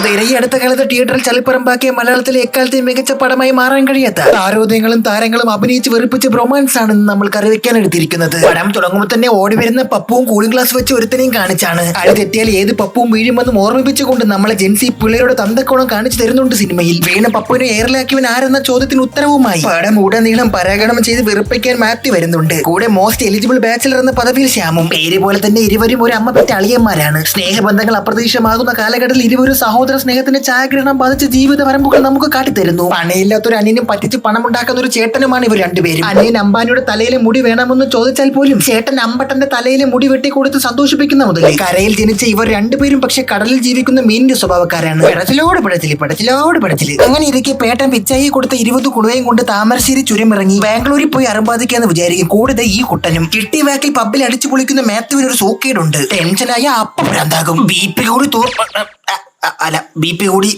ഈ അടുത്ത കാലത്ത് തിയേറ്ററിൽ ചളിപ്പറമ്പാക്കിയ മലയാളത്തിലെ എക്കാലത്തെയും മികച്ച പടമായി മാറാൻ കഴിയാത്ത താരോദയങ്ങളും താരങ്ങളും അഭിനയിച്ച് വെറുപ്പിച്ച റൊമാൻസ് ആണ് നമ്മൾ കറിവെക്കാൻ എടുത്തിരിക്കുന്നത്. പടം തുടങ്ങുമ്പോൾ തന്നെ ഓടി വരുന്ന പപ്പുവും കൂളിംഗ് ഗ്ലാസ് വെച്ച് ഒരുത്തനെയും കാണിച്ചാണ്. അടി തെറ്റിയാൽ ഏത് പപ്പുവും വീഴുമെന്നും ഓർമ്മിപ്പിച്ചുകൊണ്ട് നമ്മളെ ജെൻസി പിള്ളേരുടെ തന്തക്കോണം കാണിച്ചു തരുന്നുണ്ട് സിനിമയിൽ. വീണ പപ്പുവിനെ എയറിലാക്കിയവൻ ആരെന്ന ചോദ്യത്തിന് ഉത്തരവുമായി പടം ഉടനീളം പരാഗണം ചെയ്ത് വെറുപ്പിക്കാൻ മാറ്റി വരുന്നുണ്ട്. കൂടെ മോസ്റ്റ് എലിജിബിൾ ബാച്ചിലർ എന്ന പദവിയിൽ ശ്യാമും. പേര് പോലെ തന്നെ ഇരുവരും ഒരു അമ്മ പെറ്റ അളിയന്മാരാണ്. സ്നേഹബന്ധങ്ങൾ അപ്രതീക്ഷിതമാകുന്ന കാലഘട്ടത്തിൽ ഇരുവരും സഹോദര സ്നേഹത്തിന്റെ ഛായാഗ്രഹണം ബാധിച്ച ജീവിത വരമ്പുകൾ നമുക്ക് കാട്ടിത്തരുന്നു. പണയില്ലാത്തൊരു അനിയനും പറ്റിച്ച് പണമുണ്ടാക്കുന്ന ഒരു ചേട്ടനുമാണ് ഇവർ രണ്ടുപേരും. അനിയൻ അംബാനിയുടെ തലയിലെ മുടി വേണമെന്ന് ചോദിച്ചാൽ പോലും ചേട്ടൻ അമ്പട്ടന്റെ തലയിലെ മുടി വെട്ടിക്കൊടുത്ത് സന്തോഷിപ്പിക്കുന്ന മുതൽ കരയിൽ ജനിച്ച ഇവർ രണ്ടുപേരും പക്ഷെ കടലിൽ ജീവിക്കുന്ന മീനിന്റെ സ്വഭാവക്കാരാണ്. പടച്ചിലോട്. അങ്ങനെ ഇരിക്കെ പേട്ടൻ പിച്ചായി കൊടുത്ത 20 കുണുവയും കൊണ്ട് താമരശ്ശേരി ചുരമിറങ്ങി ബാംഗ്ലൂരിൽ പോയി അറുമ്പാദിക്കാന്ന് വിചാരിക്കും. കൂടെ ഈ കുട്ടനും കിട്ടി വാക്കിൽ പബ്ബിൽ അടിച്ചു പൊളിക്കുന്ന മാത്യുവിന് ഒരു സൂക്കേടുണ്ട്. ടെൻഷനായ അപ്പം ഭ്രാന്താകും. ബി പി കൂടി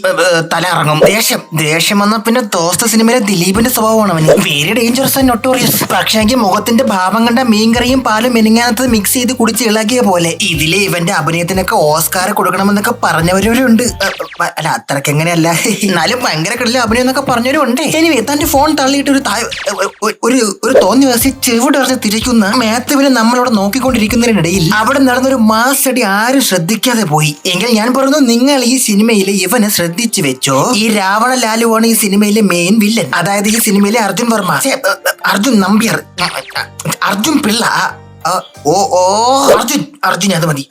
തല ഇറങ്ങും. ദേഷ്യം വന്ന പിന്നെ ദോസ്ത സിനിമയിലെ ദിലീപിന്റെ സ്വഭാവമാണ് അവന്. Very dangerous and notorious. പക്ഷേ മുഖത്തിന്റെ ഭാവം കണ്ട മീൻകറിയും പാലും മെനിങ്ങാനത്ത് മിക്സ് ചെയ്ത് കുടിച്ച് ഇളകിയ പോലെ. ഇതിലെ ഇവന്റെ അഭിനയത്തിനൊക്കെ ഓസ്കാർ കൊടുക്കണമെന്നൊക്കെ പറഞ്ഞവരുണ്ട്. അത്രക്ക് എങ്ങനെയല്ല, എന്നാലും ഭയങ്കര കിടല അഭിനയം എന്നൊക്കെ പറഞ്ഞവരുണ്ട്. ഇനി തന്റെ ഫോൺ തള്ളിയിട്ട് ഒരു തോന്നിവാസി ചെവിടറിഞ്ഞ് തിരിക്കുന്ന മാത്യുവിനെ നമ്മളവിടെ നോക്കിക്കൊണ്ടിരിക്കുന്നതിനിടയിൽ അവിടെ നടന്നൊരു മാസടി ആരും ശ്രദ്ധിക്കാതെ പോയി. എങ്കിൽ ഞാൻ പറഞ്ഞു, നിങ്ങൾ ഈ സിനിമയിലെ ഇവനെ ശ്രദ്ധിച്ചു വെച്ചോ. ഈ രാവണ ലാലുവാണ് ഈ സിനിമയിലെ മെയിൻ വില്ലൻ. അതായത് ഈ സിനിമയിലെ അർജുൻ വർമ്മ, അർജുൻ നമ്പ്യാർ, അർജുൻ പിള്ള, അർജുൻ അത് മതി.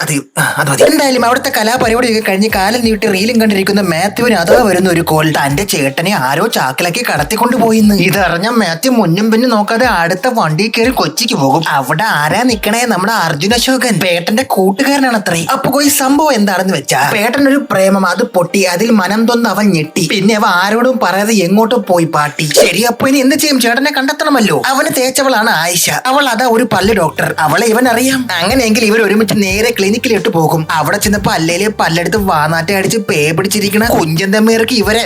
എന്തായാലും അവിടുത്തെ കലാപരിപാടിയൊക്കെ കഴിഞ്ഞ് കാലം നീട്ടി റീലും കണ്ടിരിക്കുന്ന മാത്യുവിന് അഥവാ വരുന്ന ഒരു കോൾ. തന്റെ ചേട്ടനെ ആരോ ചാക്കിലാക്കി കടത്തിക്കൊണ്ടുപോയിന്ന്. ഇതറിഞ്ഞ മാത്യു മുന്നും പിന്നും നോക്കാതെ അടുത്ത വണ്ടി കയറി കൊച്ചിക്ക് പോകും. അവിടെ ആരാ നിക്കണേ? നമ്മുടെ അർജുൻ അശോകൻ, പേട്ടന്റെ കൂട്ടുകാരനാണ് അത്രേ. അപ്പൊ ഈ സംഭവം എന്താണെന്ന് വെച്ചാ, പേട്ടനൊരു പ്രേമം, അത് പൊട്ടി. അതിൽ മനം തൊന്ന് അവൻ ഞെട്ടി. പിന്നെ അവ ആരോടും പറയാതെ എങ്ങോട്ടും പോയി പാട്ടി. ശരി, അപ്പൊ ഇനി എന്ത് ചെയ്യും? ചേട്ടനെ കണ്ടെത്തണമല്ലോ. അവന് തേച്ചവളാണ് ആയിഷ. അവൾ അതാ ഒരു പല്ല് ഡോക്ടർ. അവളെ ഇവൻ അറിയാം. അങ്ങനെയെങ്കിൽ ഇവർ ഒരുമിച്ച് നേരെ ക്ലിനിക്കിലിട്ട് പോകും. അവിടെ ചെന്നപ്പോ അല്ലേല് പല്ലെടുത്ത് വാനാറ്റ അടിച്ച് പേ പിടിച്ചിരിക്കണ കുഞ്ചൻ തമ്മിയർക്ക് ഇവരെ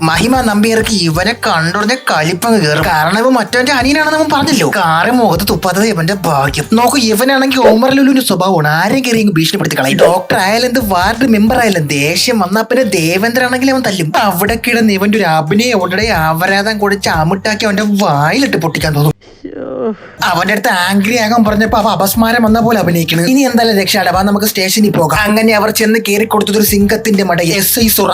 മഹിമ നമ്പിയർക്ക് ഇവനെ കണ്ടുടഞ്ഞ കളിപ്പങ്ങ് കയറും. കാരണം ഇവ മറ്റവന്റെ അനിയനാണെന്ന് അവൻ പറഞ്ഞല്ലോ. കാറ് മുഖത്ത് തുപ്പാത്തത് ഇവന്റെ ഭാഗ്യം. നോക്കൂ, ഇവനാണെങ്കിൽ ഓമർ ലുലുവിന്റെ സ്വഭാവമാണ്. ആരെയും കയറി ഭീഷണിപ്പെടുത്തി കളയും. ഡോക്ടർ ആയാലും എന്ത്, വാർഡ് മെമ്പർ ആയാലും ദേഷ്യം വന്നാ പിന്നെ ദേവേന്ദ്രൻ ആണെങ്കിൽ അവൻ തല്ലും. അവിടെ കിടന്ന് ഇവന്റെ ഒരു അഭിനയം ഉടനെ അപരാധം കൊടുത്ത് അമിട്ടാക്കി അവന്റെ വായിലിട്ട് പൊട്ടിക്കാൻ തോന്നും. അവന്റെ അടുത്ത് ആംഗ്രി ആകാൻ പറഞ്ഞപ്പോ അവ അപസ്മാരം വന്ന പോലെ അഭിനയിക്കണം. ഇനി എന്തായാലും രക്ഷാടവാ, നമുക്ക് സ്റ്റേഷനിൽ പോകാം. അങ്ങനെ അവർ ചെന്ന് കയറി കൊടുത്തതൊരു സിംഗത്തിന്റെ മടയിൽ. SI സുറ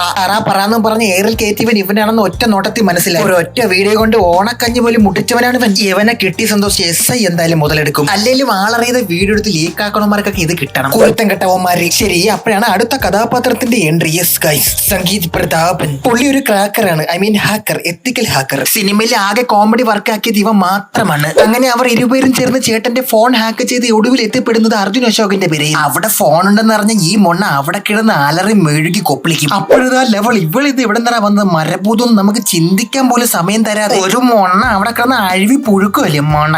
പറാന്നും പറഞ്ഞ് എയറിൽ കയറ്റിവൻ ഇവനാണെന്ന് ഒറ്റ നോട്ടത്തിൽ മനസ്സിലായി. ഒരു ഒറ്റ വീഡിയോ കൊണ്ട് ഓണക്കഞ്ഞി പോലും മുട്ടിച്ചവനാണ് ഇവൻ. ഇവനെ കിട്ടി സന്തോഷം SI എന്തായാലും മുതലെടുക്കും. അല്ലെങ്കിലും ആളറിയത് വീഡിയോ എടുത്ത് ലീക്കാക്കണമാർക്കൊക്കെ ഇത് കിട്ടണം. കുരുത്തം കെട്ടവന്മാര്. ശരി, അപ്പോഴാണ് അടുത്ത കഥാപാത്രത്തിന്റെ എൻട്രി. സംഗീത് പ്രതാപൻ. പുള്ളി ഒരു ക്രാക്കറാണ്, I mean hacker, ethical hacker. സിനിമയിൽ ആകെ കോമഡി വർക്ക് ആക്കിയത് ഇവ മാത്രമാണ്. അങ്ങനെ അവർ ഇരുവരും ചേർന്ന് ചേട്ടന്റെ ഫോൺ ഹാക്ക് ചെയ്ത് ഒടുവിൽ എത്തിപ്പെടുന്നത് അർജുൻ അശോകന്റെ പേര്. അവിടെ ഫോൺ ഉണ്ടെന്ന് അറിഞ്ഞ ഈ മൊണ്ണ അവിടെ കിടന്ന് അലറി മെഴുകി കൊപ്പിളിക്കും. അപ്പോഴാ ലെവൽ ഇവളിത് ഇവിടെ നിന്നാ വന്നത് മരഭൂതം നമുക്ക് ചിന്തിക്കാൻ പോലും സമയം തരാതെ ഒരു മൊണ്ണ അവിടെ കിടന്ന് അഴിവി പുഴുക്കുമല്ലേ മൊണ്ണ.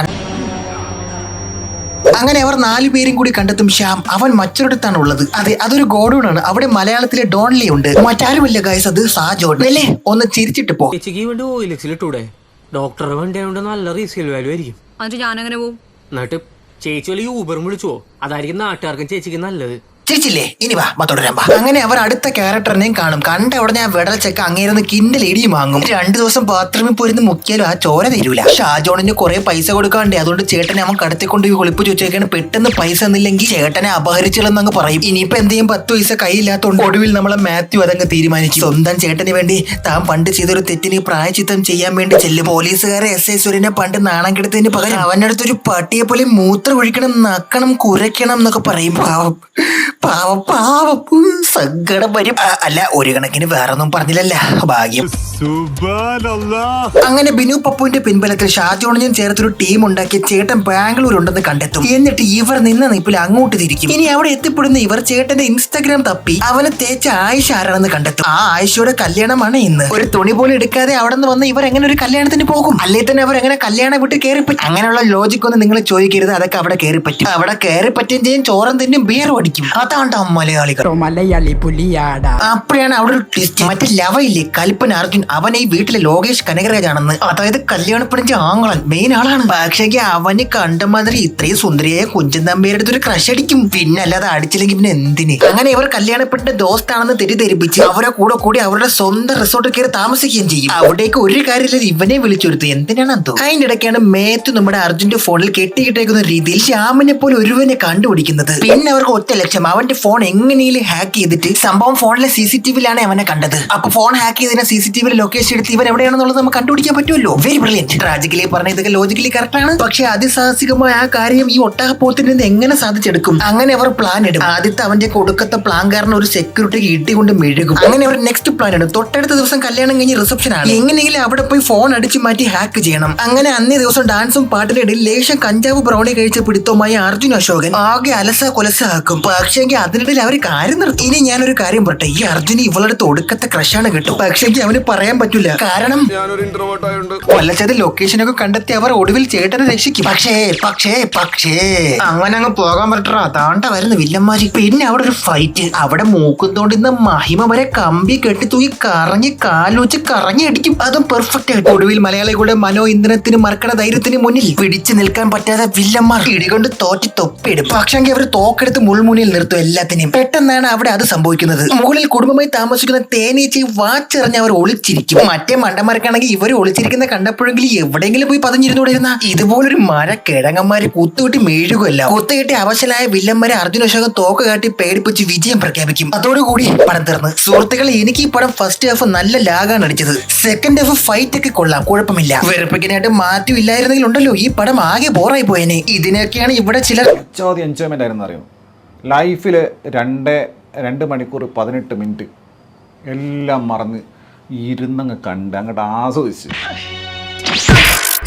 അങ്ങനെ അവർ 4 പേരും കൂടി കണ്ടെത്തും. ശ്യാം അവൻ മറ്റൊരിടത്താണ് ഉള്ളത്. അതെ, അതൊരു ഗോഡൌൺ ആണ്. അവിടെ മലയാളത്തിലെ ഡോൺലി ഉണ്ട്. മറ്റാരുമില്ല ഗൈസ്, അത് സാജോൺ അല്ലേ. ഒന്ന് ചിരിച്ചിട്ട് പോ. ഡോക്ടറെ വണ്ടി നല്ല റീസെയിൽ വാല്യൂ ആയിരിക്കും. എന്നിട്ട് ഞാനങ്ങനെ പോവും? എന്നിട്ട് ചേച്ചി വല്ല യൂബറും വിളിച്ചോ? അതായിരിക്കും നാട്ടുകാർക്കും ചേച്ചിക്ക് നല്ലത്. ചിരിച്ചില്ലേ? ഇനി വാ തുടരാൻ. അങ്ങനെ അവർ അടുത്ത ക്യാരക്ടറിനെയും കാണും. കണ്ട ഉടനെ ആ വെടൽ ചെക്ക അങ്ങേരുന്ന് കിൻഡൽ ഇടിയും വാങ്ങും. 2 ദിവസം ബാത്റൂമിൽ പോയിരുന്ന് മുക്കിയാലും ആ ചോര തീരൂല. ഷാജോണിന് കുറെ പൈസ കൊടുക്കാണ്ടേ, അതുകൊണ്ട് ചേട്ടനെ അവൻ കടത്തിക്കൊണ്ട് ഒളിപ്പിച്ച് വെച്ചേക്കാണ്. പെട്ടെന്ന് പൈസ എന്നില്ലെങ്കിൽ ചേട്ടനെ അപഹരിച്ചില്ലെന്നങ്ങ് പറയും. ഇനിയിപ്പോ എന്ത് ചെയ്യും? 10 പൈസ കൈയില്ലാത്തോണ്ട് ഒടുവിൽ നമ്മളെ മാത്യു അതങ്ങ് തീരുമാനിച്ചു. സ്വന്തം ചേട്ടന് വേണ്ടി താൻ പണ്ട് ചെയ്തൊരു തെറ്റിന് പ്രായച്ചിത്തം ചെയ്യാൻ വേണ്ടി ചെല്ലും. പോലീസുകാരെ SI സുരനെ പണ്ട് നാണം കെടുത്തതിന് പകരം അവന്റെ അടുത്തൊരു പട്ടിയെ പോലെ മൂത്രം ഒഴിക്കണം, നക്കണം, കുരയ്ക്കണം എന്നൊക്കെ പറയും. സങ്കടം വരും. അല്ല, ഒരു കണക്കിന് വേറൊന്നും പറഞ്ഞില്ലല്ല, ഭാഗ്യം. അങ്ങനെ ബിനു പപ്പുവിന്റെ പിൻബലത്തിൽ ഷാജോണിനും ചേർത്തൊരു ടീം ഉണ്ടാക്കി ചേട്ടൻ ബാംഗ്ലൂർ ഉണ്ടെന്ന് കണ്ടെത്തും. എന്നിട്ട് ഇവർ നിന്ന നിപ്പിൽ അങ്ങോട്ട് തിരിക്കും. ഇനി അവിടെ എത്തിപ്പെടുന്ന ഇവർ ചേട്ടന്റെ ഇൻസ്റ്റാഗ്രാം തപ്പി അവനെ തേച്ച ആയിഷ ആരാണെന്ന് കണ്ടെത്തും. ആ ആയിഷയുടെ കല്യാണമാണ് ഇന്ന്. ഒരു തുണി പോലും എടുക്കാതെ അവിടെ നിന്ന് വന്ന് ഇവർ എങ്ങനെ ഒരു കല്യാണത്തിന് പോകും? അല്ലേ തന്നെ അവർ എങ്ങനെ കല്യാണം വിട്ട് കയറിപ്പറ്റും? അങ്ങനെയുള്ള ലോജിക് ഒന്നും നിങ്ങൾ ചോദിക്കരുത്. അതൊക്കെ അവിടെ കയറിപ്പറ്റും. അവിടെ കയറിപ്പറ്റുകയും ചെയ്യും, ചോറും തിന്നും, ബിയർ അടിക്കും. അതാണ്ടാ മലയാളികൾ. മലയാളി പുലിയാടാ. അപ്പോഴാണ് അവിടെ ഒരു ട്വിസ്റ്റ്. മറ്റേ ലവയില്ലേ കൽപ്പന അർജുൻ, അവൻ ഈ വീട്ടിലെ ലോകേഷ് കനകരാജ് ആണെന്ന്. അതായത് കല്യാണപ്പെടിച്ച ആങ്ങളൻ മെയിൻ ആളാണ്. പക്ഷേ അവന് കണ്ട മാതിരി ഇത്രയും സുന്ദരിയായ കുഞ്ചൻ തമ്പേരുടെ അടുത്തൊരു ക്രഷ് അടിക്കും. പിന്നെ അല്ലാതെ അടിച്ചില്ലെങ്കിൽ പിന്നെ എന്തിന്? അങ്ങനെ ഇവർ കല്യാണപ്പെട്ട ദോസ്താണെന്ന് തെറ്റിദ്ധരിപ്പിച്ച് അവരെ കൂടെ അവരുടെ സ്വന്തം റിസോർട്ടിൽ കയറി താമസിക്കുകയും ചെയ്യും. അവിടേക്ക് ഒരു കാര്യമില്ല, ഇവനെ വിളിച്ചെടുത്തു. എന്തിനാണ് എന്തോ. അതിന്റെ ഇടയ്ക്കാണ് മേത്ത് നമ്മുടെ അർജുന്റെ ഫോണിൽ കെട്ടിക്കിട്ടേക്കുന്ന രീതിയിൽ ശ്യാമിനെ പോലെ ഒരുവനെ കണ്ടുപിടിക്കുന്നത്. പിന്നെ അവർക്ക് ഒറ്റ ലക്ഷ്യം, അവന്റെ ഫോൺ എങ്ങനെയും ഹാക്ക് ചെയ്തിട്ട് സംഭവം ഫോണിലെ CCTVയിലാണ് അവനെ കണ്ടത്. അപ്പൊ ഫോൺ ഹാക്ക് ചെയ്തതിനെ CCTVയിൽ ലൊക്കേഷൻ എടുത്ത് ഇവൻ എവിടെയാണെന്നുള്ളത് നമുക്ക് കണ്ടുപിടിക്കാൻ പറ്റുമല്ലോ. Very brilliant. ട്രാജിക്കലി പറഞ്ഞ ഇതൊക്കെ ലോജിക്കലി കറക്റ്റ് ആണ്. പക്ഷെ അതിസാഹസികമായ ആ കാര്യം ഈ ഒട്ടകപ്പോത്തിൽ നിന്ന് എങ്ങനെ സാധിച്ചെടുക്കും? അങ്ങനെ അവർ പ്ലാൻ ഇടും. ആദ്യത്തെ അവന്റെ കൊടുക്കത്തെ പ്ലാൻ കാരണം ഒരു സെക്യൂരിറ്റിക്ക് ഇട്ടിക്കൊണ്ട് മെഴുകും. അങ്ങനെ അവർ നെക്സ്റ്റ് പ്ലാൻ ഇടും. തൊട്ടടുത്ത ദിവസം കല്യാണം കഴിഞ്ഞ് റിസപ്ഷൻ ആണ്. എങ്ങനെയെങ്കിലും അവിടെ പോയി ഫോൺ അടിച്ചു മാറ്റി ഹാക്ക് ചെയ്യണം. അങ്ങനെ അന്നേ ദിവസം ഡാൻസും പാട്ടിന്റെ ഇടയിൽ ലേശം കഞ്ചാവ് ബ്രൗണി കഴിച്ച പിടുത്തവുമായി അർജുൻ അശോകൻ ആകെ അലസ കൊലസ ആക്കും. പക്ഷേ അതിനിടയിൽ അവർ കാര്യം നിർത്തി. ഇനി ഞാനൊരു കാര്യം പറട്ടെ, ഈ അർജുന് ഇവളുടെ ഒടുക്കത്തെ ക്രഷാണ് കിട്ടും. പക്ഷേ അവന് പറയാൻ പറ്റൂല. കാരണം കൊല്ലച്ചത് ലൊക്കേഷനൊക്കെ കണ്ടെത്തി അവർ ഒടുവിൽ ചേട്ടനെ രക്ഷിക്കും. പക്ഷേ അങ്ങനെ അങ്ങ് പോകാൻ പറ്റാ. താണ്ട വരുന്ന വില്ലന്മാര്. പിന്നെ അവിടെ ഒരു ഫൈറ്റ്. അവിടെ മൂക്കുന്നോണ്ടിരുന്ന മഹിമ വരെ കമ്പി കെട്ടി തൂക്കി കറങ്ങി കാലുവച്ച് കറങ്ങി അടിക്കും. അതും പെർഫെക്റ്റ് ആയിട്ട്. ഒടുവിൽ മലയാളികളുടെ മനോ ഇന്ധനത്തിന് മറക്കണ ധൈര്യത്തിന് മുന്നിൽ പിടിച്ചു നിൽക്കാൻ പറ്റാതെ വില്ലന്മാർ ഇടികൊണ്ട് തോറ്റി തൊപ്പിടും. പക്ഷേ അവർ തോക്കെടുത്ത് മുൾമുനിയിൽ നിർത്തും എല്ലാത്തിനെയും. പെട്ടെന്നാണ് അവിടെ അത് സംഭവിക്കുന്നത്. മുകളിൽ കുടുംബമായി താമസിക്കുന്ന തേനീച്ചയെ വാച്ചെറിഞ്ഞ് അവർ ഒളിച്ചിരിക്കും. മറ്റേ മണ്ടന്മാർക്കാണെങ്കിൽ ഇവർ ഒളിച്ചിരിക്കുന്ന കണ്ടപ്പോഴെങ്കിലും എവിടെയെങ്കിലും പോയി പതിഞ്ഞിരുന്നോടിരുന്ന ഇതുപോലൊരു മഴ കിഴങ്ങന്മാര് കുത്തുകിട്ടി മെഴുകുമല്ല. കുത്തുകിട്ടി അവശനായ വില്ലന്മാരെ അർജുൻ അശോകൻ തോക്ക് കാട്ടി പേടിപ്പിച്ച് വിജയം പ്രഖ്യാപിക്കും. അതോടുകൂടി പടം തീർന്ന്. സുഹൃത്തുക്കളെ, എനിക്ക് ഈ പടം ഫസ്റ്റ് ഹാഫ് നല്ല ലാഗാണ് അടിച്ചത്. സെക്കൻഡ് ഹാഫ് ഫൈറ്റ് ഒക്കെ കൊള്ളാം, കുഴപ്പമില്ല. വെറുപ്പിക്കാനായിട്ട് മാറ്റം ഇല്ലായിരുന്നെങ്കിൽ ഉണ്ടല്ലോ ഈ പടം ആകെ ബോറായി പോയേനെ. ഇതിനൊക്കെയാണ് ഇവിടെ ചിലർ ചോദ്യം എൻജോയ്മെന്റ് ആയിരുന്നു അറിയുന്നു. ലൈഫിൽ 2 മണിക്കൂർ 18 മിനിറ്റ് എല്ലാം മറന്ന് ഇരുന്നങ്ങ് കണ്ട് അങ്ങോട്ട് ആസ്വദിച്ച്.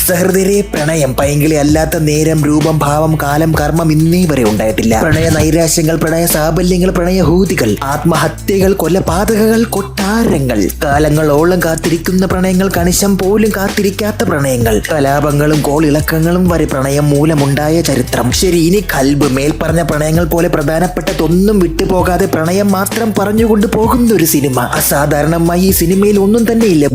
സഹൃദയരെ, പ്രണയം പൈങ്കിളി അല്ലാത്ത നേരം, രൂപം, ഭാവം, കാലം, കർമ്മം ഇന്നേ വരെ ഉണ്ടായിട്ടില്ല. പ്രണയ നൈരാശ്യങ്ങൾ, പ്രണയ സാബല്യങ്ങൾ, പ്രണയഹൂതികൾ, ആത്മഹത്യകൾ, കൊലപാതകങ്ങൾ, കൊട്ടാരങ്ങൾ, കാലങ്ങളോളം കാത്തിരിക്കുന്ന പ്രണയങ്ങൾ, കണിശം പോലും കാത്തിരിക്കാത്ത പ്രണയങ്ങൾ, കലാപങ്ങളും കോളിളക്കങ്ങളും വരെ പ്രണയം മൂലമുണ്ടായ ചരിത്രം. ശരി, ഇനി കൽബ്. മേൽപ്പറഞ്ഞ പ്രണയങ്ങൾ പോലെ പ്രധാനപ്പെട്ടതൊന്നും വിട്ടുപോകാതെ പ്രണയം മാത്രം പറഞ്ഞുകൊണ്ട് പോകുന്ന ഒരു സിനിമ. അസാധാരണമായി ഈ സിനിമയിൽ ഒന്നും തന്നെ ഇല്ല.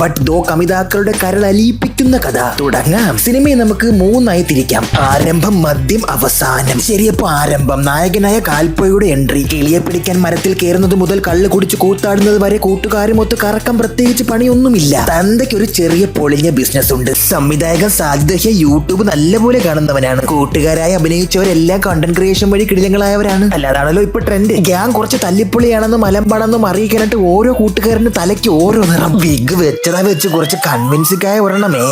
ബട്ട് ദോ കമിതാക്കളുടെ കരളലിയിപ്പിക്കുന്ന കഥ. തുടങ്ങാം. സിനിമയെ നമുക്ക് 3 തിരിക്കാം: ആരംഭം, മദ്യം, അവസാനം. ശരിയപ്പോ ആരംഭം. നായകനായ കാൽപ്പോയുടെ എൻട്രി. കിളിയെ പിടിക്കാൻ മരത്തിൽ കയറുന്നത് മുതൽ കള്ള് കുടിച്ച് കൂത്താടുന്നത് വരെ കൂട്ടുകാരുമൊത്ത് കറക്കം. പ്രത്യേകിച്ച് പണിയൊന്നുമില്ല. തന്തയ്ക്ക് ഒരു ചെറിയ പൊളിഞ്ഞ ബിസിനസ് ഉണ്ട്. സംവിധായകൻ സാജിദ് യൂട്യൂബ് നല്ലപോലെ കാണുന്നവനാണ്. കൂട്ടുകാരായി അഭിനയിച്ചവരെല്ലാം കണ്ടന്റ് ക്രിയേഷൻ വഴി കിടിലങ്ങളായവരാണ്. അല്ലാതാണല്ലോ ഇപ്പൊ ട്രെൻഡ്. ഗ്യാങ് കുറച്ച് തല്ലിപ്പൊളിയാണെന്നും മലമ്പാണെന്നും അറിയിക്കാനായിട്ട് ഓരോ കൂട്ടുകാരന്റെ തലയ്ക്ക് ഓരോ നിറം. വിഗ് വെച്ചതാ വെച്ച് കുറച്ച് കൺവിൻസിംഗ് ആയ ഒരെണ്ണമേ.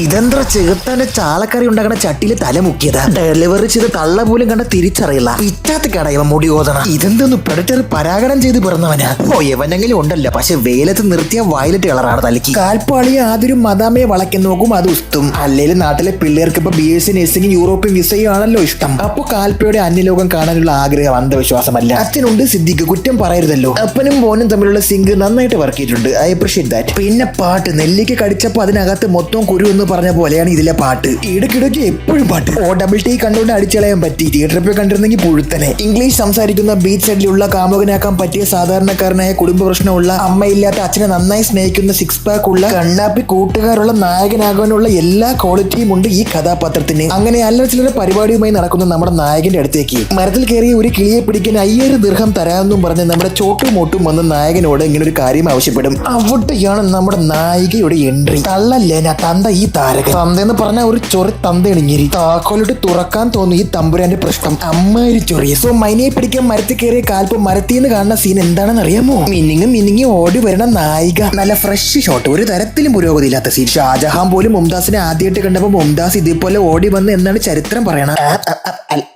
ഇതെന്താ ചെകുത്താന്റെ ചാളക്കറി ഉണ്ടാക്കണ ചട്ടിയില് തല മുക്കിയതാ. ഡെലിവറി ചെയ്ത് തള്ള പോലും കണ്ട തിരിച്ചറിയില്ല. പിറ്റാത്ത കടയവ മുടി ഓതണം. ഇതെന്തൊന്ന് പെടറ്റർ പരാഗണം ചെയ്ത് പിറന്നവനാ. എവനെങ്കിലും ഉണ്ടല്ല, പക്ഷെ വെയിലത്ത് നിർത്തിയ വയലറ്റ് കളറാണ് തലയ്ക്ക്. കാൽപ്പാളിയെ ആദ്യം മദാമയെ വളയ്ക്കാൻ നോക്കും, അത് ഉസ്തും. അല്ലേലും നാട്ടിലെ പിള്ളേർക്ക് ഇപ്പൊ BSc നഴ്സിംഗും യൂറോപ്യൻ വിസയും ആണല്ലോ ഇഷ്ടം. അപ്പൊ കാൽപ്പയുടെ അന്യലോകം കാണാനുള്ള ആഗ്രഹം അന്ധവിശ്വാസമല്ല. അച്ഛനുണ്ട് സിദ്ദിഖ്, കുറ്റം പറയരുതല്ലോ. അപ്പനും മോനും തമ്മിലുള്ള സിങ്ക് നന്നായിട്ട് വർക്ക് ചെയ്തിട്ടുണ്ട്. I appreciate that. പിന്നെ പാട്ട്. നെല്ലിക്ക് കടിച്ചപ്പോ അതിനകത്ത് മൊത്തം കുരു എന്ന് പറഞ്ഞ പോലെയാണ് ഇതിലെ പാട്ട്. ഇടയ്ക്കിടയ്ക്ക് എപ്പോഴും പാട്ട്. OTT കണ്ടുകൊണ്ട് അടിച്ചളയാൻ പറ്റി. തിയേറ്ററിൽ പോയി കണ്ടിരുന്നെങ്കിൽ പുഴുത്തനെ. ഇംഗ്ലീഷ് സംസാരിക്കുന്ന ബീച്ച് സൈഡിലുള്ള കാമുകനാക്കാൻ പറ്റിയ സാധാരണക്കാരനായ കുടുംബ പ്രശ്നമുള്ള, അമ്മയില്ലാത്ത അച്ഛനെ നന്നായി സ്നേഹിക്കുന്ന, 6 പാക്ക് ഉള്ള, കണ്ണാപ്പി കൂട്ടുകാരുള്ള, നായകനാകാനുള്ള എല്ലാ ക്വാളിറ്റിയും ഉണ്ട് ഈ കഥാപാത്രത്തിന്. അങ്ങനെ അല്ല ചിലരുടെ പരിപാടിയുമായി നടക്കുന്ന നമ്മുടെ നായകന്റെ അടുത്തേക്ക് മരത്തിൽ കയറിയ ഒരു കിളിയെ പിടിക്കാൻ 5000 ദിർഹം തരാമെന്നും പറഞ്ഞ് നമ്മുടെ ചോട്ടും മോട്ടും വന്ന് നായകനോട് ഇങ്ങനെ ഒരു കാര്യം ആവശ്യപ്പെടും. അവിടെയാണ് നമ്മുടെ നായികയുടെ എൻട്രി. തള്ളല്ലേന തന്ത ഈ താരകൻ. തന്തെന്ന് പറഞ്ഞ ഒരു ചൊറി തന്തയിണിങ്ങിരി. താക്കോലിട്ട് തുറക്കാൻ തോന്നുന്നു ഈ തമ്പുരാന്റെ പ്രശ്നം. അമ്മാരി ചൊറിയ. സോ മൈനയെ പിടിക്കാൻ മരത്തിൽ കയറിയ കാൽപ്പ് മരത്തിന്ന് കാണുന്ന സീൻ എന്താണെന്ന് അറിയാമോ? മിന്നിങ്ങി ഓടി വരണ നായിക. നല്ല ഫ്രഷ് ഷോട്ട്. ഒരു തരത്തിലും പുരോഗതിയില്ലാത്ത സീൻ. ഷാജഹാൻ പോലും മുംതാസിനെ ആദ്യമായിട്ട് കണ്ടപ്പോ മുംതാസ് ഇതേപോലെ ഓടി വന്ന് എന്നാണ് ചരിത്രം പറയണത്.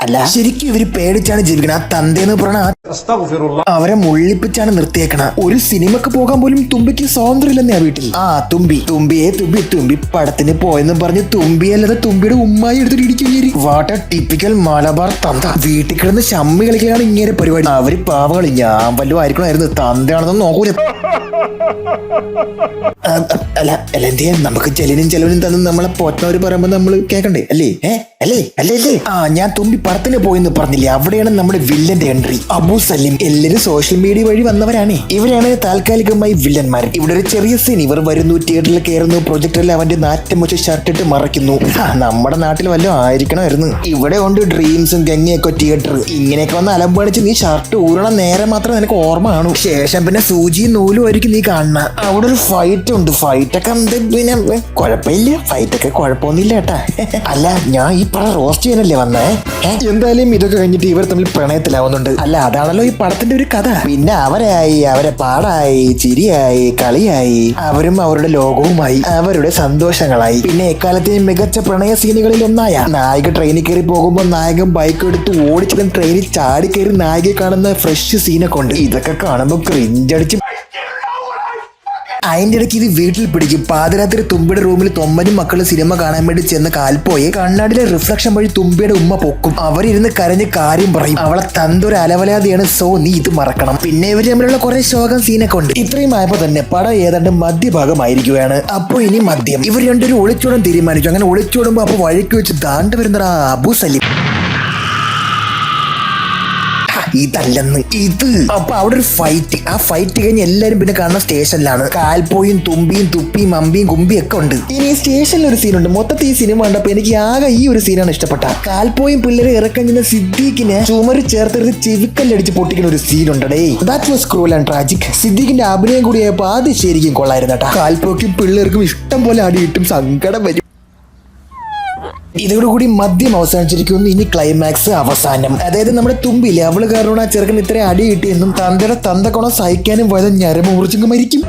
അല്ല, ശരിക്കും ഇവര് പേടിച്ചാണ് ജീവിക്കണം. ആ തന്തേന്ന് പറഞ്ഞ അവരെ മുള്ളിപ്പിച്ചാണ് നിർത്തിയേക്കണ. ഒരു സിനിമക്ക് പോകാൻ പോലും തുമ്പിക്ക് സ്വാതന്ത്ര്യമില്ലെന്നേ ആ വീട്ടിൽ. ആ തുമ്പി പടത്തിന് പോയെന്നും പറഞ്ഞ് തുമ്പിയല്ലാതെ തുമ്പിയുടെ ഉമ്മായി എടുത്തിട്ട് ഇടിക്കും. വാട്ട് ടിപ്പിക്കൽ മലബാർ തന്ത. വീട്ടിൽ കിടന്ന് ഷമ്മി കളിക്കലാണ് ഇങ്ങനെ പരിപാടി. അവര് പാവകളി. ഞാൻ വല്ലതും ആയിരിക്കണമായിരുന്നു. തന്തയാണെന്ന് നോക്കൂല. അല്ല എന്തിയാ നമുക്ക് ചെലവിനും തന്നു നമ്മളെ പോറ്റവര് പറയുമ്പോ നമ്മള് കേക്കണ്ടേ? അല്ലേ? ഞാൻ തുമ്പി പടത്തിന് പോയെന്ന് പറഞ്ഞില്ലേ, അവിടെയാണ് നമ്മുടെ വില്ലന്റെ എൻട്രി. അബു സലിം. എല്ലാരും സോഷ്യൽ മീഡിയ വഴി വന്നവരാണ്. ഇവരാണ് താൽക്കാലികമായി വില്ലന്മാർ. ഇവിടെ ഒരു ചെറിയ സീൻ. ഇവർ വരുന്നു, തിയേറ്ററിൽ കയറുന്നു, പ്രൊജക്ടറിൽ അവന്റെ നാറ്റം വെച്ച് ഷർട്ട് ഇട്ട് മറയ്ക്കുന്നു. നമ്മുടെ നാട്ടിൽ വല്ലതും ആയിരിക്കണമായിരുന്നു. ഇവിടെ ഉണ്ട് ഡ്രീംസും ഗംഗയൊക്കെ തിയേറ്റർ. ഇങ്ങനെയൊക്കെ വന്ന് അലമ്പണിച്ച് നീ ഷർട്ട് ഊരണം നേരെ മാത്രമേ നിനക്ക് ഓർമ്മ കാണൂ. ശേഷം പിന്നെ സൂചിയും നൂലും ആയിരിക്കും നീ കാണുന്ന. അവിടെ ഒരു ഫൈറ്റ് ഉണ്ട്. ഫൈറ്റൊക്കെ പിന്നെ കുഴപ്പമില്ല. ഫൈറ്റൊക്കെ കുഴപ്പമൊന്നുമില്ല ഏട്ടാ. അല്ല ഞാൻ ഈ പടം റോസ്റ്റ് ചെയ്യാനല്ലേ വന്നേ. എന്തായാലും ഇതൊക്കെ കഴിഞ്ഞിട്ട് ഇവർ തമ്മിൽ പ്രണയത്തിലാവുന്നുണ്ട്. അല്ല അതാണല്ലോ ഈ പടത്തിന്റെ ഒരു കഥ. പിന്നെ അവരെ പാടായി, ചിരിയായി, കളിയായി, അവരും അവരുടെ ലോകവുമായി, അവരുടെ സന്തോഷങ്ങളായി. പിന്നെ എക്കാലത്തെയും മികച്ച പ്രണയ സീനുകളിൽ ഒന്നായ നായിക ട്രെയിനിൽ കയറി പോകുമ്പോൾ നായകൻ ബൈക്ക് എടുത്ത് ഓടിച്ചിട്ട് ട്രെയിനിൽ ചാടി കയറി നായികയെ കാണുന്ന ഫ്രഷ് സീനൊക്കെ ഉണ്ട്. ഇതൊക്കെ കാണുമ്പോൾ ക്രിഞ്ചടിച്ച് അതിന്റെ ഇടയ്ക്ക് ഇത് വീട്ടിൽ പിടിക്കും. പാതിരാത്രി തുമ്പിയുടെ റൂമിൽ തൊമ്മനും മക്കളും സിനിമ കാണാൻ വേണ്ടി ചെന്ന് കാൽപ്പോയി കണ്ണാടിയിലെ റിഫ്ലക്ഷൻ വഴി തുമ്പിയുടെ ഉമ്മ പൊക്കും. അവരിരുന്ന് കരഞ്ഞ് കാര്യം പറയും. അവളെ തന്തൊരു അലവലാതെയാണ്. സോ നീ ഇത് മറക്കണം. പിന്നെ ഇവര് തമ്മിലുള്ള കുറെ ശോകം സീനൊക്കെ ഉണ്ട്. ഇത്രയും ആയപ്പോ തന്നെ പടം ഏതാണ്ട് മധ്യഭാഗമായിരിക്കുകയാണ്. അപ്പൊ ഇനി മദ്യം. ഇവർ രണ്ടൊരു ഒളിച്ചോടാൻ തീരുമാനിച്ചു. അങ്ങനെ ഒളിച്ചോടുമ്പോ അപ്പൊ വഴിക്ക് വെച്ച് ദാണ്ട് വരുന്നടാ അബു സലിം. ഇതല്ലെന്ന് ഇത്. അപ്പൊ അവിടെ ഒരു ഫൈറ്റ്. ആ ഫൈറ്റ് കഴിഞ്ഞ് എല്ലാരും പിന്നെ കാണുന്ന സ്റ്റേഷനിലാണ്. കാൽപ്പോയും തുമ്പിയും തുപ്പിയും അമ്പിയും കുമ്പിയും ഒക്കെ ഉണ്ട്. ഇനി സ്റ്റേഷനിൽ ഒരു സീനുണ്ട്. മൊത്തത്തിൽ ഈ സിനിമ കണ്ടപ്പോ എനിക്ക് ആകെ ഈ ഒരു സീനാണ് ഇഷ്ടപ്പെട്ട. കാൽപ്പോയും പിള്ളേരെ ഇറക്കാൻ ചെന്ന സിദ്ദീഖിനെ ചുമര് ചേർത്തെടുത്ത് ചെവിക്കല്ലടിച്ച് പൊട്ടിക്കുന്ന ഒരു സീനുണ്ടേ. That was cruel and tragic. സിദ്ദീഖിന്റെ അഭിനയം കൂടിയായപ്പോ അത് ശരിക്കും കൊള്ളായിരുന്നു കേട്ടാ. കാൽപ്പോയ്ക്കും പിള്ളേർക്കും ഇഷ്ടം പോലെ അടിയിട്ടും സങ്കടം വരും. ഇതോടുകൂടി മദ്യം അവസാനിച്ചിരിക്കുന്നു. ഇനി ക്ലൈമാക്സ് അവസാനം. അതായത് നമ്മുടെ തുമ്പില്ലേ, അവള് കാരണം ആ ചെറുക്കൻ ഇത്രയും അടി കിട്ടിയെന്നും തന്തയുടെ തന്തക്കോണം സഹിക്കാനും പോയത് ഞരമ്പ് മുറിച്ചെങ്കിൽ മരിക്കും.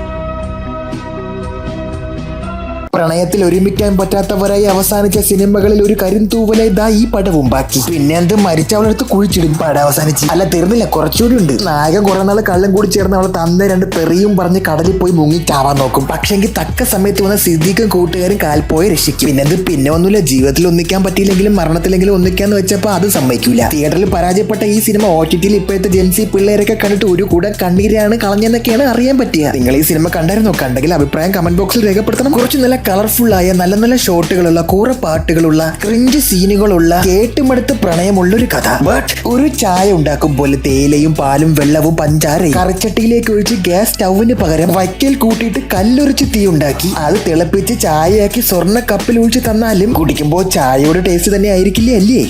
പ്രണയത്തിൽ ഒരുമിക്കാൻ പറ്റാത്തവരായി അവസാനിച്ച സിനിമകളിൽ ഒരു കരിന്തൂവലായി ദാ ഈ പടവും ബാക്കി. പിന്നെ എന്ത് മരിച്ചവളെടുത്ത് കുഴിച്ചിടും. പടം അവസാനിച്ച്. അല്ല തീർന്നില്ല, കുറച്ചുകൂടി ഉണ്ട്. നായകൻ കുറെ നാൾ കള്ളം കൂടി ചേർന്ന് അവളെ തന്ന രണ്ട് തെറിയും പറഞ്ഞ് കടലിൽ പോയി മുങ്ങി ചാവാൻ നോക്കും. പക്ഷെങ്കിൽ തക്ക സമയത്ത് വന്ന സിദ്ദീഖും കൂട്ടുകാരും കാൽപ്പോയെ രക്ഷിക്കും. പിന്നെ ഒന്നുമില്ല, ജീവിതത്തിൽ ഒന്നിക്കാൻ പറ്റിയില്ലെങ്കിലും മരണത്തിലെങ്കിലും ഒന്നിക്കാന്ന് വെച്ചപ്പോ അത് സമ്മതിക്കൂല. തിയേറ്ററിൽ പരാജയപ്പെട്ട ഈ സിനിമ OTTയിൽ ഇപ്പോഴത്തെ ജെൻസി പിള്ളേരൊക്കെ കണ്ടിട്ട് ഒരു കൂടെ കണ്ണീരാണ് കളഞ്ഞെന്നൊക്കെയാണ് അറിയാൻ പറ്റുക. നിങ്ങൾ ഈ സിനിമ കണ്ടായിരുന്നോ? കണ്ടെങ്കിൽ അഭിപ്രായം കമന്റ് ബോക്സിൽ രേഖപ്പെടുത്തണം. കുറച്ച് നല്ല കളർഫുൾ ആയ നല്ല ഷോട്ടുകളുള്ള കുറെ പാട്ടുകളുള്ള ക്രിഞ്ച് സീനുകളുള്ള കേട്ടുമടുത്ത് പ്രണയമുള്ള ഒരു കഥ. ബട്ട് ഒരു ചായ ഉണ്ടാക്കും പോലെ തേയിലയും പാലും വെള്ളവും പഞ്ചാരയും കറിച്ചട്ടിയിലേക്ക് ഒഴിച്ച് ഗ്യാസ് സ്റ്റൗവിന് പകരം വൈക്കൽ കൂട്ടിയിട്ട് കല്ലൊരിച്ച് തീ ഉണ്ടാക്കി അത് തിളപ്പിച്ച് ചായയാക്കി സ്വർണ്ണ കപ്പിൽ ഒഴിച്ച് തന്നാലും കുടിക്കുമ്പോൾ ചായയുടെ ടേസ്റ്റ് തന്നെ ആയിരിക്കില്ലേ അല്ലേ?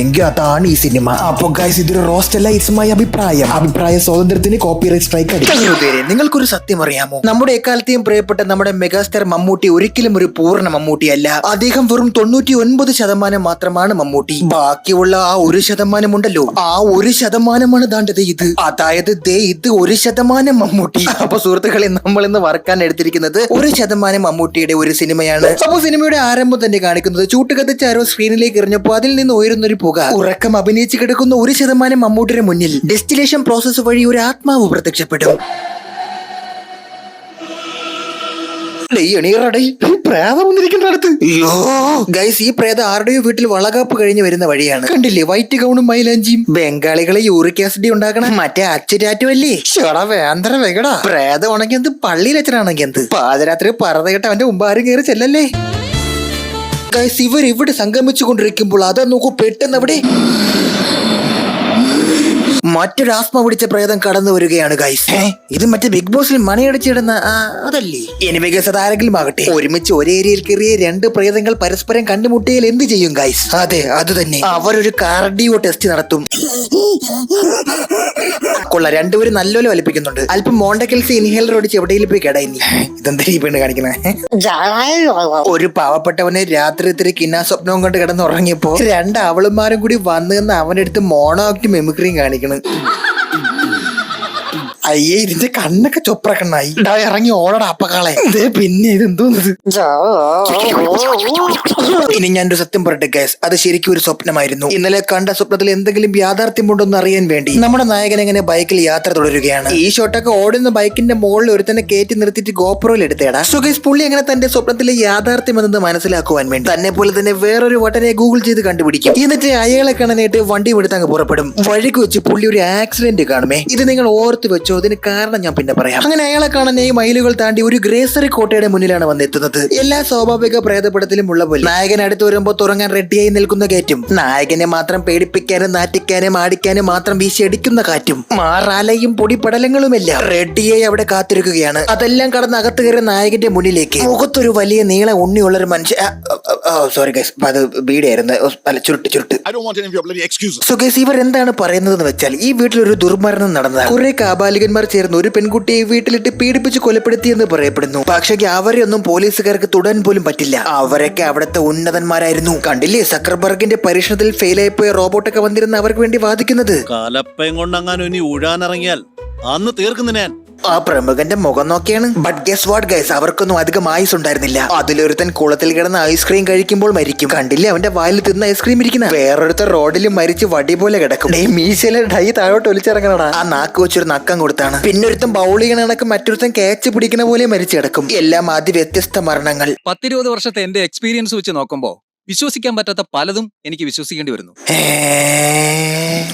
എങ്കിൽ അതാണ് ഈ സിനിമ. അപ്പൊ ഗൈസ് ഇതൊരു റോസ്റ്റ് അല്ല, ഇറ്റ്സ് മൈ അഭിപ്രായം. അഭിപ്രായ സ്വാതന്ത്ര്യത്തിന് കോപ്പിറൈറ്റ് സ്ട്രൈക്ക് അടിക്കും. നിങ്ങൾക്കൊരു സത്യം അറിയാമോ? നമ്മുടെ എക്കാലത്തെയും പ്രിയപ്പെട്ട നമ്മുടെ മെഗാസ്റ്റാർ മമ്മൂട്ടി ഒരിക്കലും ഒരു പൂർണ്ണ മമ്മൂട്ടിയല്ല. അദ്ദേഹം വെറും 99% മാത്രമാണ് മമ്മൂട്ടി. ബാക്കിയുള്ള ആ 1% ഉണ്ടല്ലോ, ആ 1% ദാണ്ടത് ഇത്. അതായത് ഇത് 1% മമ്മൂട്ടി. അപ്പൊ സുഹൃത്തുക്കളെ, നമ്മൾ ഇന്ന് വറക്കാൻ എടുത്തിരിക്കുന്നത് 1% മമ്മൂട്ടിയുടെ ഒരു സിനിമയാണ്. അപ്പൊ സിനിമയുടെ ആരംഭം തന്നെ കാണിക്കുന്നത് ചൂട്ടുകത്തിച്ച് ആരോ സ്ക്രീനിലേക്ക് എറിഞ്ഞപ്പോ അതിൽ നിന്ന് ഉയരുന്നൊരു പുക. ഉറക്കം അഭിനയിച്ച് കിടക്കുന്ന 1% മമ്മൂട്ടിയുടെ മുന്നിൽ ഡെസ്റ്റിലേഷൻ പ്രോസസ് വഴി ഒരു ആത്മാവ് പ്രത്യക്ഷപ്പെടും. ഈ പ്രേതം ആരുടെയോ വീട്ടിൽ വളകാപ്പ് കഴിഞ്ഞ് വരുന്ന വഴിയാണ്. കണ്ടില്ലേ, വൈറ്റ് ഗൗണും മൈലാഞ്ചിയും. ബംഗാളികളെ യൂറിക് ആസിഡ് ഉണ്ടാക്കണം. മറ്റേ അച്ചുരാറ്റും അല്ലേ? വേന്തര വെകടാ. പ്രേതം ഉണങ്ങി എന്ത്, പള്ളിയിലച്ചനാണെങ്കിൽ എന്ത്. പാതിരാത്രി പറത കേട്ട് അവന്റെ മുമ്പാരും കയറി ചെല്ലല്ലേ. ഗൈസ്, ഇവർ ഇവിടെ സംഗമിച്ചു കൊണ്ടിരിക്കുമ്പോൾ അതാ നോക്കൂ, പെട്ടെന്ന് അവിടെ മറ്റൊരു ആസ്മ പിടിച്ച പ്രേതം കടന്നു വരികയാണ് ഗൈസ്. ഇത് മറ്റേ ബിഗ് ബോസിൽ മണിയടിച്ചിടുന്ന അതല്ലേ? എനിവേ ഗൈസ്, അതാരെങ്കിലും ആകട്ടെ, ഒരുമിച്ച് ഒരേ ഏരിയയിൽ കയറിയ രണ്ട് പ്രേതങ്ങൾ പരസ്പരം കണ്ടുമുട്ടിയാൽ എന്ത് ചെയ്യും ഗൈസ്? അതെ, അത് തന്നെ. അവരൊരു കാർഡിയോ ടെസ്റ്റ് നടത്തും. കൊള്ളാം, രണ്ടുപേരും നല്ലോലെ വലിപ്പിക്കുന്നുണ്ട്. അല്പം മോണ്ടക്കെൽസി ഇൻഹേലർ ഓടിച്ച് എവിടെയെങ്കിലും പോയി കേടായി. ഇതെന്താ ഈ പെണ്ണ് കാണിക്കണേ? ഒരു പാവപ്പെട്ടവനെ രാത്രി ഇത്തിരി കിന്നാ സ്വപ്നവും കൊണ്ട് കിടന്ന് ഉറങ്ങിയപ്പോ രണ്ട് അവളുമാരും കൂടി വന്നു നിന്ന് അവനെടുത്ത് മോണോ ആക്ട് മെമിക്രിയും കാണിക്കണം. അയ്യേ ഇതിന്റെ കണ്ണൊക്കെ ചൊപ്ര കണ്ണായി. ഇറങ്ങി ഓടടാ അപ്പക്കാളെ. പിന്നെ ഇത് എന്തോന്നത്? ഇനി ഞാനൊരു സത്യം പറയട്ടെ ഗൈസ്, അത് ശരിക്കും ഒരു സ്വപ്നമായിരുന്നു. ഇന്നലെ കണ്ട സ്വപ്നത്തിൽ എന്തെങ്കിലും യാഥാർത്ഥ്യമുണ്ടോ എന്ന് അറിയാൻ വേണ്ടി നമ്മുടെ നായകൻ എങ്ങനെ ബൈക്കിൽ യാത്ര തുടരുകയാണ്. ഈ ഷോട്ടൊക്കെ ഓടുന്ന ബൈക്കിന്റെ മുകളിൽ ഒരുത്തന്നെ കയറ്റി നിർത്തിയിട്ട് ഗോപ്രോയിൽ എടുത്തേടാ. സോ ഗൈസ്, പുള്ളി അങ്ങനെ തന്റെ സ്വപ്നത്തിലെ യാഥാർത്ഥ്യം എന്നത് മനസ്സിലാക്കുവാൻ വേണ്ടി തന്നെ പോലെ തന്നെ വേറൊരു വട്ടനെ ഗൂഗിൾ ചെയ്ത് കണ്ടുപിടിക്കും. എന്നിട്ട് അയാളെ കാണാനായിട്ട് വണ്ടി എടുത്ത് അങ്ങ് പുറപ്പെടും. വഴിക്ക് വെച്ച് പുള്ളി ഒരു ആക്സിഡന്റ് കാണുമേ. ഇത് നിങ്ങൾ ഓർത്ത് വെച്ചോ, അതിന് കാരണം ഞാൻ പിന്നെ പറയാം. അങ്ങനെ അയാളെ കാണാൻ ഈ മൈലുകൾ താണ്ടി ഒരു ഗ്രേസറി കോട്ടയുടെ മുന്നിലാണ് വന്നെത്തുന്നത്. എല്ലാ സ്വാഭാവിക പ്രേതപ്പെടത്തിലും ഉള്ള പോലെ നായകൻ അടുത്ത് വരുമ്പോ തുറങ്ങാൻ റെഡിയായി നിൽക്കുന്ന കാറ്റും, നായകനെ മാത്രം പേടിപ്പിക്കാനും നാറ്റിക്കാനും ആടിക്കാനും മാത്രം വീശി അടിക്കുന്ന കാറ്റും, മാറാലയും പൊടിപടലങ്ങളുമെല്ലാം റെഡിയായി അവിടെ കാത്തിരിക്കുകയാണ്. അതെല്ലാം കടന്ന് അകത്ത് കയറിയ നായകന്റെ മുന്നിലേക്ക് മുഖത്തൊരു വലിയ നീള ഉണ്ണിയുള്ളൊരു മനുഷ്യ സോറി ഗൈസ്, അത് ബീഡിയായിരുന്നു. അല്ല, ചുരുട്ട്. സോ ഗൈസ്, ഇവർ എന്താണ് പറയുന്നതെന്ന് വെച്ചാൽ ഈ വീട്ടിലൊരു ദുർമരണം നടന്ന കുറെ കാബാലികന്മാർ ചേർന്ന് ഒരു പെൺകുട്ടിയെ വീട്ടിലിട്ട് പീഡിപ്പിച്ച് കൊലപ്പെടുത്തിയെന്ന് പറയപ്പെടുന്നു. പക്ഷേ അവരെ ഒന്നും പോലീസുകാർക്ക് തൊടാൻ പോലും പറ്റില്ല. അവരൊക്കെ അവിടുത്തെ ഉന്നതന്മാരായിരുന്നു. കണ്ടില്ലേ, സക്കർബർഗിന്റെ പരീക്ഷണത്തിൽ ഫെയിലായിപ്പോയ റോബോട്ടൊക്കെ വന്നിരുന്ന അവർക്ക് വേണ്ടി വാദിക്കുന്നത്. കാലപ്പയം കൊണ്ടങ്ങാനും ഇനി ഊഴാനിറങ്ങിയാൽ അന്ന് തീർക്കുന്നു ഞാൻ. ആ പ്രമുഖന്റെ മുഖം നോക്കിയാണ്. ബട്ട് ഗസ് വാട്ട് ഗൈസ്, അവർക്കൊന്നും അധികം ആയുസ് ഉണ്ടായിരുന്നില്ല. അതിലൊരുത്തൻ കുളത്തിൽ കിടന്ന് ഐസ്ക്രീം കഴിക്കുമ്പോൾ മരിക്കും. കണ്ടില്ലേ അവന്റെ വായിൽ തിന്ന ഐസ്ക്രീം ഇരിക്കുന്ന. വേറൊരുത്തർ റോഡിൽ മരിച്ച് വടി പോലെ കിടക്കും. മീശയിലെ ഡൈ താഴോട്ട് ഒലിച്ചിറങ്ങണടാ. ആ നാക്ക് വെച്ചൊരു നക്കം കൊടുത്താണ്. പിന്നെ ഒരുത്തൻ ബൗൾ ചെയ്യണ കണക്ക് മറ്റൊരുത്തൻ ക്യാച്ച് പിടിക്കുന്ന പോലെ മരിച്ചു കിടക്കും. എല്ലാം അതിവ്യത്യസ്ത മരണങ്ങൾ. 10-20 വർഷത്തെ എന്റെ എക്സ്പീരിയൻസ് വെച്ച് നോക്കുമ്പോ വിശ്വസിക്കാൻ പറ്റാത്ത പലതും എനിക്ക് വിശ്വസിക്കേണ്ടി വരുന്നു.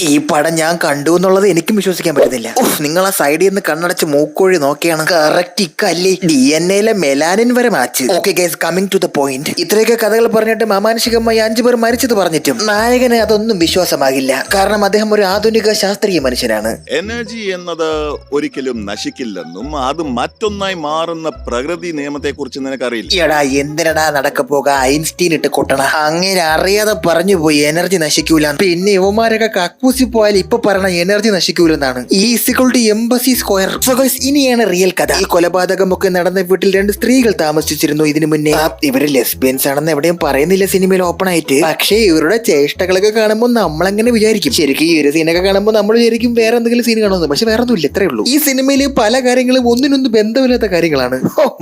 ഈ പടം ഞാൻ കണ്ടു എന്നുള്ളത് എനിക്കും വിശ്വസിക്കാൻ പറ്റുന്നില്ല. നിങ്ങൾ ആ സൈഡിൽ നിന്ന് കണ്ണടച്ച് മൂക്കോഴി നോക്കിയാണ്. കറക്റ്റ് ഇക്കല്ലേ, DNA മെലാനിൻ വരെ match. Okay guys, coming to the point. ഇത്രയൊക്കെ കഥകൾ പറഞ്ഞിട്ട് അമാനുഷികമായി 5 പേർ മരിച്ചത് പറഞ്ഞിട്ടും നായകന് അതൊന്നും വിശ്വാസമാകില്ല. കാരണം അദ്ദേഹം ഒരു ആധുനിക ശാസ്ത്രീയ മനുഷ്യനാണ്. എനർജി എന്നത് ഒരിക്കലും നശിക്കില്ലെന്നും അത് മറ്റൊന്നായി മാറുന്ന പ്രകൃതി നിയമത്തെ കുറിച്ച് നിനക്കറിയില്ല. എടാ എന്തിനടാ നടക്കപ്പോക ഐൻസ്റ്റീൻ ഇട്ട് കൊട്ടണ. അങ്ങനെ അറിയാതെ പറഞ്ഞു പോയി എനർജി നശിക്കൂല. പിന്നെ ഇവന്മാരൊക്കെ കക്കൂസി പോയാൽ ഇപ്പൊ പറയണ എനർജി നശിക്കൂലെന്നാണ്. Embassy Square. ഇനിയാണ് റിയൽ കഥ. ഈ കൊലപാതകമൊക്കെ നടന്ന വീട്ടിൽ 2 സ്ത്രീകൾ താമസിച്ചിരുന്നു ഇതിനു മുന്നേ. ഇവര് ലെസ്ബിയൻസ് ആണെന്ന് എവിടെയും പറയുന്നില്ല സിനിമയിൽ ഓപ്പൺ ആയിട്ട്. പക്ഷേ ഇവരുടെ ചേഷ്ടകളൊക്കെ കാണുമ്പോൾ നമ്മളെങ്ങനെ വിചാരിക്കും, ശരിക്കും ഈ ഒരു സീനൊക്കെ കാണുമ്പോൾ നമ്മൾ വിചാരിക്കും വേറെ എന്തെങ്കിലും സീൻ കാണുന്നു. പക്ഷെ വേറെ ഒന്നുമില്ല, ഇത്രേ ഉള്ളൂ. ഈ സിനിമയിൽ പല കാര്യങ്ങളും ഒന്നിനൊന്നും ബന്ധമില്ലാത്ത കാര്യങ്ങളാണ്.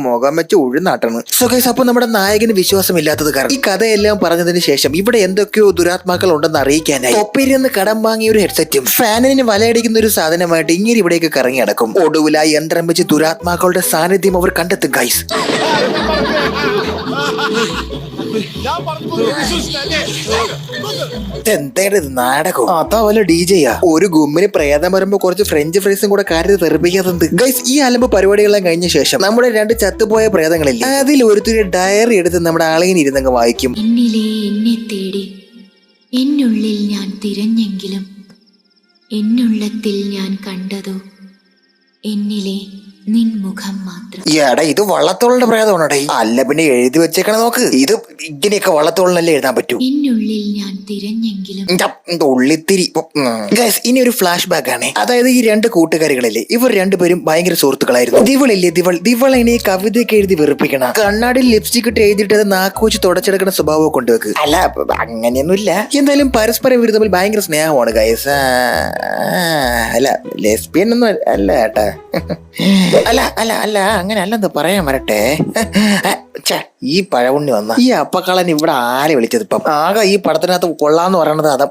മുഖം വെച്ച് ഉഴുന്നാട്ടാണ്. സോ ഗൈസ്, അപ്പൊ നമ്മുടെ നായകന് വിശ്വാസമില്ലാത്തത് കാരണം ഈ കഥയെല്ലാം പറഞ്ഞതിന് ശേഷം ഇവിടെ എന്തൊക്കെയോ ദുരാത്മാക്കൾ ഉണ്ടെന്ന് അറിയിക്കാനായി ഒപ്പേരിന്ന് കടം വാങ്ങിയ ഒരു ഹെഡ്സെറ്റും ഫാനിന് വലയടിക്കുന്ന ഒരു സാധനമായിട്ട് ഇങ്ങനെ ഇവിടേക്ക് കറങ്ങി നടക്കും. ഒടുവിലായി യന്ത്രം വെച്ച് ദുരാത്മാക്കളുടെ സാന്നിധ്യം അവർ കണ്ടെത്തും ഗൈസ്. എന്തേട നാടകം? അതാ വല്ല DJയാ? ഒരു ഗുമ്മിന് പ്രേതം വരുമ്പോ കുറച്ച് ഫ്രഞ്ച് ഫ്രൈസും കൂടെ കാര്യത്തിൽ തെറിപ്പിക്കാത്തത് ഗൈസ്. ഈ അലമ്പ് പരിപാടികളെല്ലാം കഴിഞ്ഞ ശേഷം നമ്മുടെ 2 ചത്തുപോയ പ്രേതങ്ങളില്ലേ, അതിൽ ഒരുത്തിരി ഡയറി എടുത്ത് നമ്മുടെ ആളെയും ഇരുന്നങ്ങ് വായിക്കും. എന്നിലെ എന്നെ തേടി എന്നുള്ളിൽ ഞാൻ തിരഞ്ഞെങ്കിലും എന്നുള്ളത്തിൽ ഞാൻ കണ്ടതോ എന്നിലെ നിൻമുഖം മാത്രം. എടാ ഇത് വള്ളത്തോളിന്റെ പ്രേതമാണോടെ? അല്ല പിന്നെ എഴുതി വെച്ചേക്കണ നോക്ക്. ഇത് ഇങ്ങനെയൊക്കെ വള്ളത്തോളിനല്ലേ എഴുതാൻ പറ്റൂ. എന്നുള്ളിൽ ഞാൻ തിരഞ്ഞെങ്കിലും ഉള്ളിത്തിരി. ഗൈസ്, ഇനി ഒരു ഫ്ലാഷ് ബാക്ക് ആണ്. അതായത് ഈ 2 കൂട്ടുകാരികളില്ലേ, ഇവർ 2 പേരും ഭയങ്കര സുഹൃത്തുക്കളായിരുന്നു. ദിവളില്ലേ, ദിവൾ ഇനി കവിതയൊക്കെ എഴുതി വെറുപ്പിക്കണ. കണ്ണാടിയിൽ ലിപ്സ്റ്റിക് ഇട്ട് എഴുതിയിട്ട് അത് നാക്കുവച്ച് തുടച്ചെടുക്കുന്ന സ്വഭാവം കൊണ്ടുവെക്ക്. അല്ല അങ്ങനെയൊന്നുമില്ല. എന്തായാലും പരസ്പരം ഇവർ തമ്മിൽ ഭയങ്കര സ്നേഹമാണ് ഗൈസ്. അല്ല ലെസ്ബിയൻ ഒന്നും അല്ല ഏട്ടാ. അല്ല അങ്ങനെ അല്ലെന്ന് പറയാൻ വരട്ടെ. ഈ പഴവുണ്ണി വന്ന ഈ അപ്പക്കളൻ ഇവിടെ ആരെ വിളിച്ചത് ഇപ്പം? ആകെ ഈ പടത്തിനകത്ത് കൊള്ളാന്ന് പറയണത് അതാ.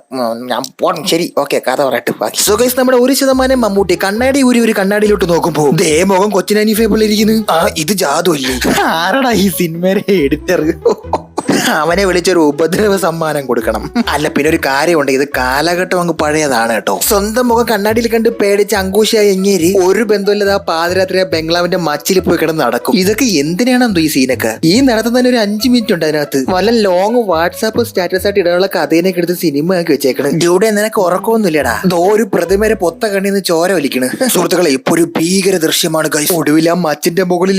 ഞാൻ പോണം. ശരി, ഓക്കെ, കഥ പറയട്ടെ ബാക്കി. സോ ഗൈസ്, നമ്മുടെ 1% മമ്മൂട്ടി കണ്ണാടി ഒരു കണ്ണാടിയിലോട്ട് നോക്കുമ്പോ ദേ മുഖം കൊച്ചിനീഫെ പോലെ ഇരിക്കുന്നു. ഇത് ജാതു അല്ലേ? ആരടാ ഈ സിനിമയുടെ എഡിറ്റർ? അവനെ വിളിച്ചൊരു ഉപദ്രവ സമ്മാനം കൊടുക്കണം. അല്ല പിന്നെ ഒരു കാര്യമുണ്ട്, ഇത് കാലഘട്ടം അങ്ങ് പഴയതാണ് കേട്ടോ. സ്വന്തം മുഖം കണ്ണാടിയിൽ കണ്ട് പേടിച്ച് അങ്കൂശായി എങ്ങേരി ഒരു ബന്ധമില്ലാതെ ആ പാതിരാത്രി ബംഗ്ലാവിന്റെ മച്ചിൽ പോയി കിടന്ന് നടക്കും. ഇതൊക്കെ എന്തിനാണെന്തോ ഈ സീനൊക്കെ? ഈ നടത്തുന്നതിന് ഒരു 5 മിനിറ്റ് ഉണ്ട് അതിനകത്ത്. വല്ല ലോങ് വാട്സാപ്പ് സ്റ്റാറ്റസ് ആയിട്ട് ഇടാനുള്ള കഥേനൊക്കെ എടുത്ത് സിനിമ ആക്കി വെച്ചേക്കണം. ഡ്യൂടെ നിനക്ക് ഉറക്കമൊന്നുമില്ലടാ. ഒരു പ്രതിമരെ പൊത്ത കണ്ണിന്ന് ചോര വലിക്കണ്. സുഹൃത്തുക്കളെ, ഇപ്പൊ ഒരു ഭീകര ദൃശ്യമാണ് ഗൈസ്. ഒടുവിൽ ആ മച്ചിന്റെ മുകളിൽ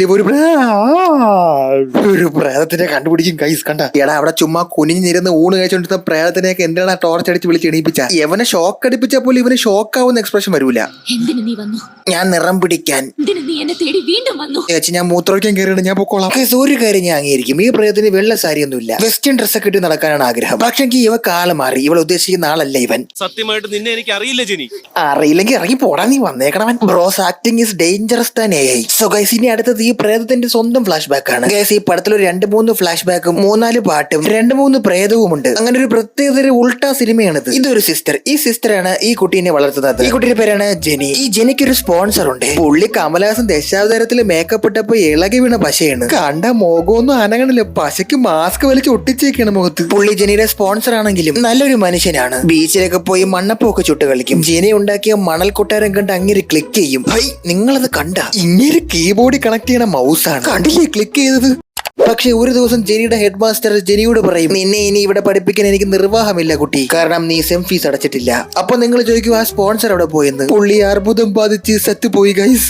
ഒരു പ്രേതത്തിനെ കണ്ടുപിടിക്കും ഗൈസ്. കണ്ട എടാ അവിടെ ചുമ്മാ കുനിഞ്ഞിരുന്ന് ഊണ് കഴിച്ചോണ്ടിരുന്ന പ്രേതത്തിനെയൊക്കെ എന്തിനാ ടോർച്ച് അടിച്ച് വിളിച്ച് എണീപ്പിച്ച? ഇവനെ ഷോക്ക് അടിപ്പിച്ചാൽ പോലും ഇവന് ഷോക്ക് ആവുന്ന എക്സ്പ്രഷൻ വരൂല. എന്തിനു നീ വന്നു? ഞാൻ നിറം പിടിക്കാൻ. എന്തിനു നീ എന്നെ തേടി വീണ്ടും വന്നു? ചേച്ചി ഞാൻ മൂത്രമൊഴിക്കാൻ കയറിയിട്ട് ഞാൻ പൊക്കോളാം. ഒരു കാര്യം ഞാൻ അംഗീകരിക്കും, ഈ പ്രേതത്തിന് വെള്ള സാരിയൊന്നുമില്ല, വെസ്റ്റേൺ ഡ്രസ്സൊക്കെ ഇട്ട് നടക്കാനാണ് ആഗ്രഹം. പക്ഷെ ഇവ കാലം മാറി, ഇവൾ ഉദ്ദേശിക്കുന്ന ആളല്ല ഇവൻ. സത്യമായിട്ട് നിന്നെ എനിക്ക് അറിയില്ല ജെനി. അറിയില്ലെങ്കിൽ ഇറങ്ങി പോടാ, നീ വന്നേക്കണവൻ. ബ്രോസ് ആക്ടിങ് ഇസ് ഡേഞ്ചറസ് താൻ AI. സോ ഗൈസ് ഇനി അടുത്തത് ഈ പ്രേതത്തിന്റെ സ്വന്തം ഫ്ലാഷ് ബാക്ക് ആണ്. ഗൈസ് ഈ പടത്തിൽ ഒരു 2-3 ഫ്ലാഷ് ബാക്കും 3-4 പാട്ടും 2-3 പ്രേതവും ഉണ്ട്. അങ്ങനെ ഒരു പ്രത്യേക ഉൾട്ടാ സിനിമയാണിത്. ഇതൊരു സിസ്റ്റർ, ഈ സിസ്റ്ററാണ് ഈ കുട്ടീനെ വളർത്തുന്നത്. ഈ കുട്ടിയുടെ പേരാണ് ജെനി. ഈ ജെനിക്ക് ഒരു സ്പോൺസർ ഉണ്ട്. പുള്ളി കമലഹാസൻ ദശാവതാരത്തിൽ മേക്കപ്പ് ഇട്ടപ്പോ ഇളകി വീണ പശയാണ്. കണ്ട മുഖമൊന്നും അനങ്ങണില്ല, പശയ്ക്ക് മാസ്ക് വലിച്ച് ഒട്ടിച്ചേക്കാണ് മുഖത്ത്. പുള്ളി ജെനിയുടെ സ്പോൺസർ ആണെങ്കിലും നല്ലൊരു മനുഷ്യനാണ്. ബീച്ചിലൊക്കെ പോയി മണ്ണപ്പൊക്കെ ചുട്ട് കളിക്കും. ജെനി ഉണ്ടാക്കിയ മണൽ കൊട്ടാരം കണ്ട് അങ്ങനെ ക്ലിക്ക് ചെയ്യും. ഹൈ, നിങ്ങളത് കണ്ട? ഇങ്ങനെ കീബോർഡിൽ കണക്ട് ചെയ്യണ മൗസാണ്, കണ്ടില്ലേ ക്ലിക്ക് ചെയ്തത്? പക്ഷെ ഒരു ദിവസം ജെനിയുടെ ഹെഡ് മാസ്റ്റർ ജെനിയോട് പറയും, നിന്നെ ഇനി ഇവിടെ പഠിപ്പിക്കാൻ എനിക്ക് നിർവാഹമില്ല കുട്ടി, കാരണം നീ സെം ഫീസ് അടച്ചിട്ടില്ല. അപ്പൊ നിങ്ങൾ ചോദിക്കും ആ സ്പോൺസർ അവിടെ പോയെന്ന്. പുള്ളി അർബുദം ബാധിച്ച് സത്തുപോയി ഗൈസ്.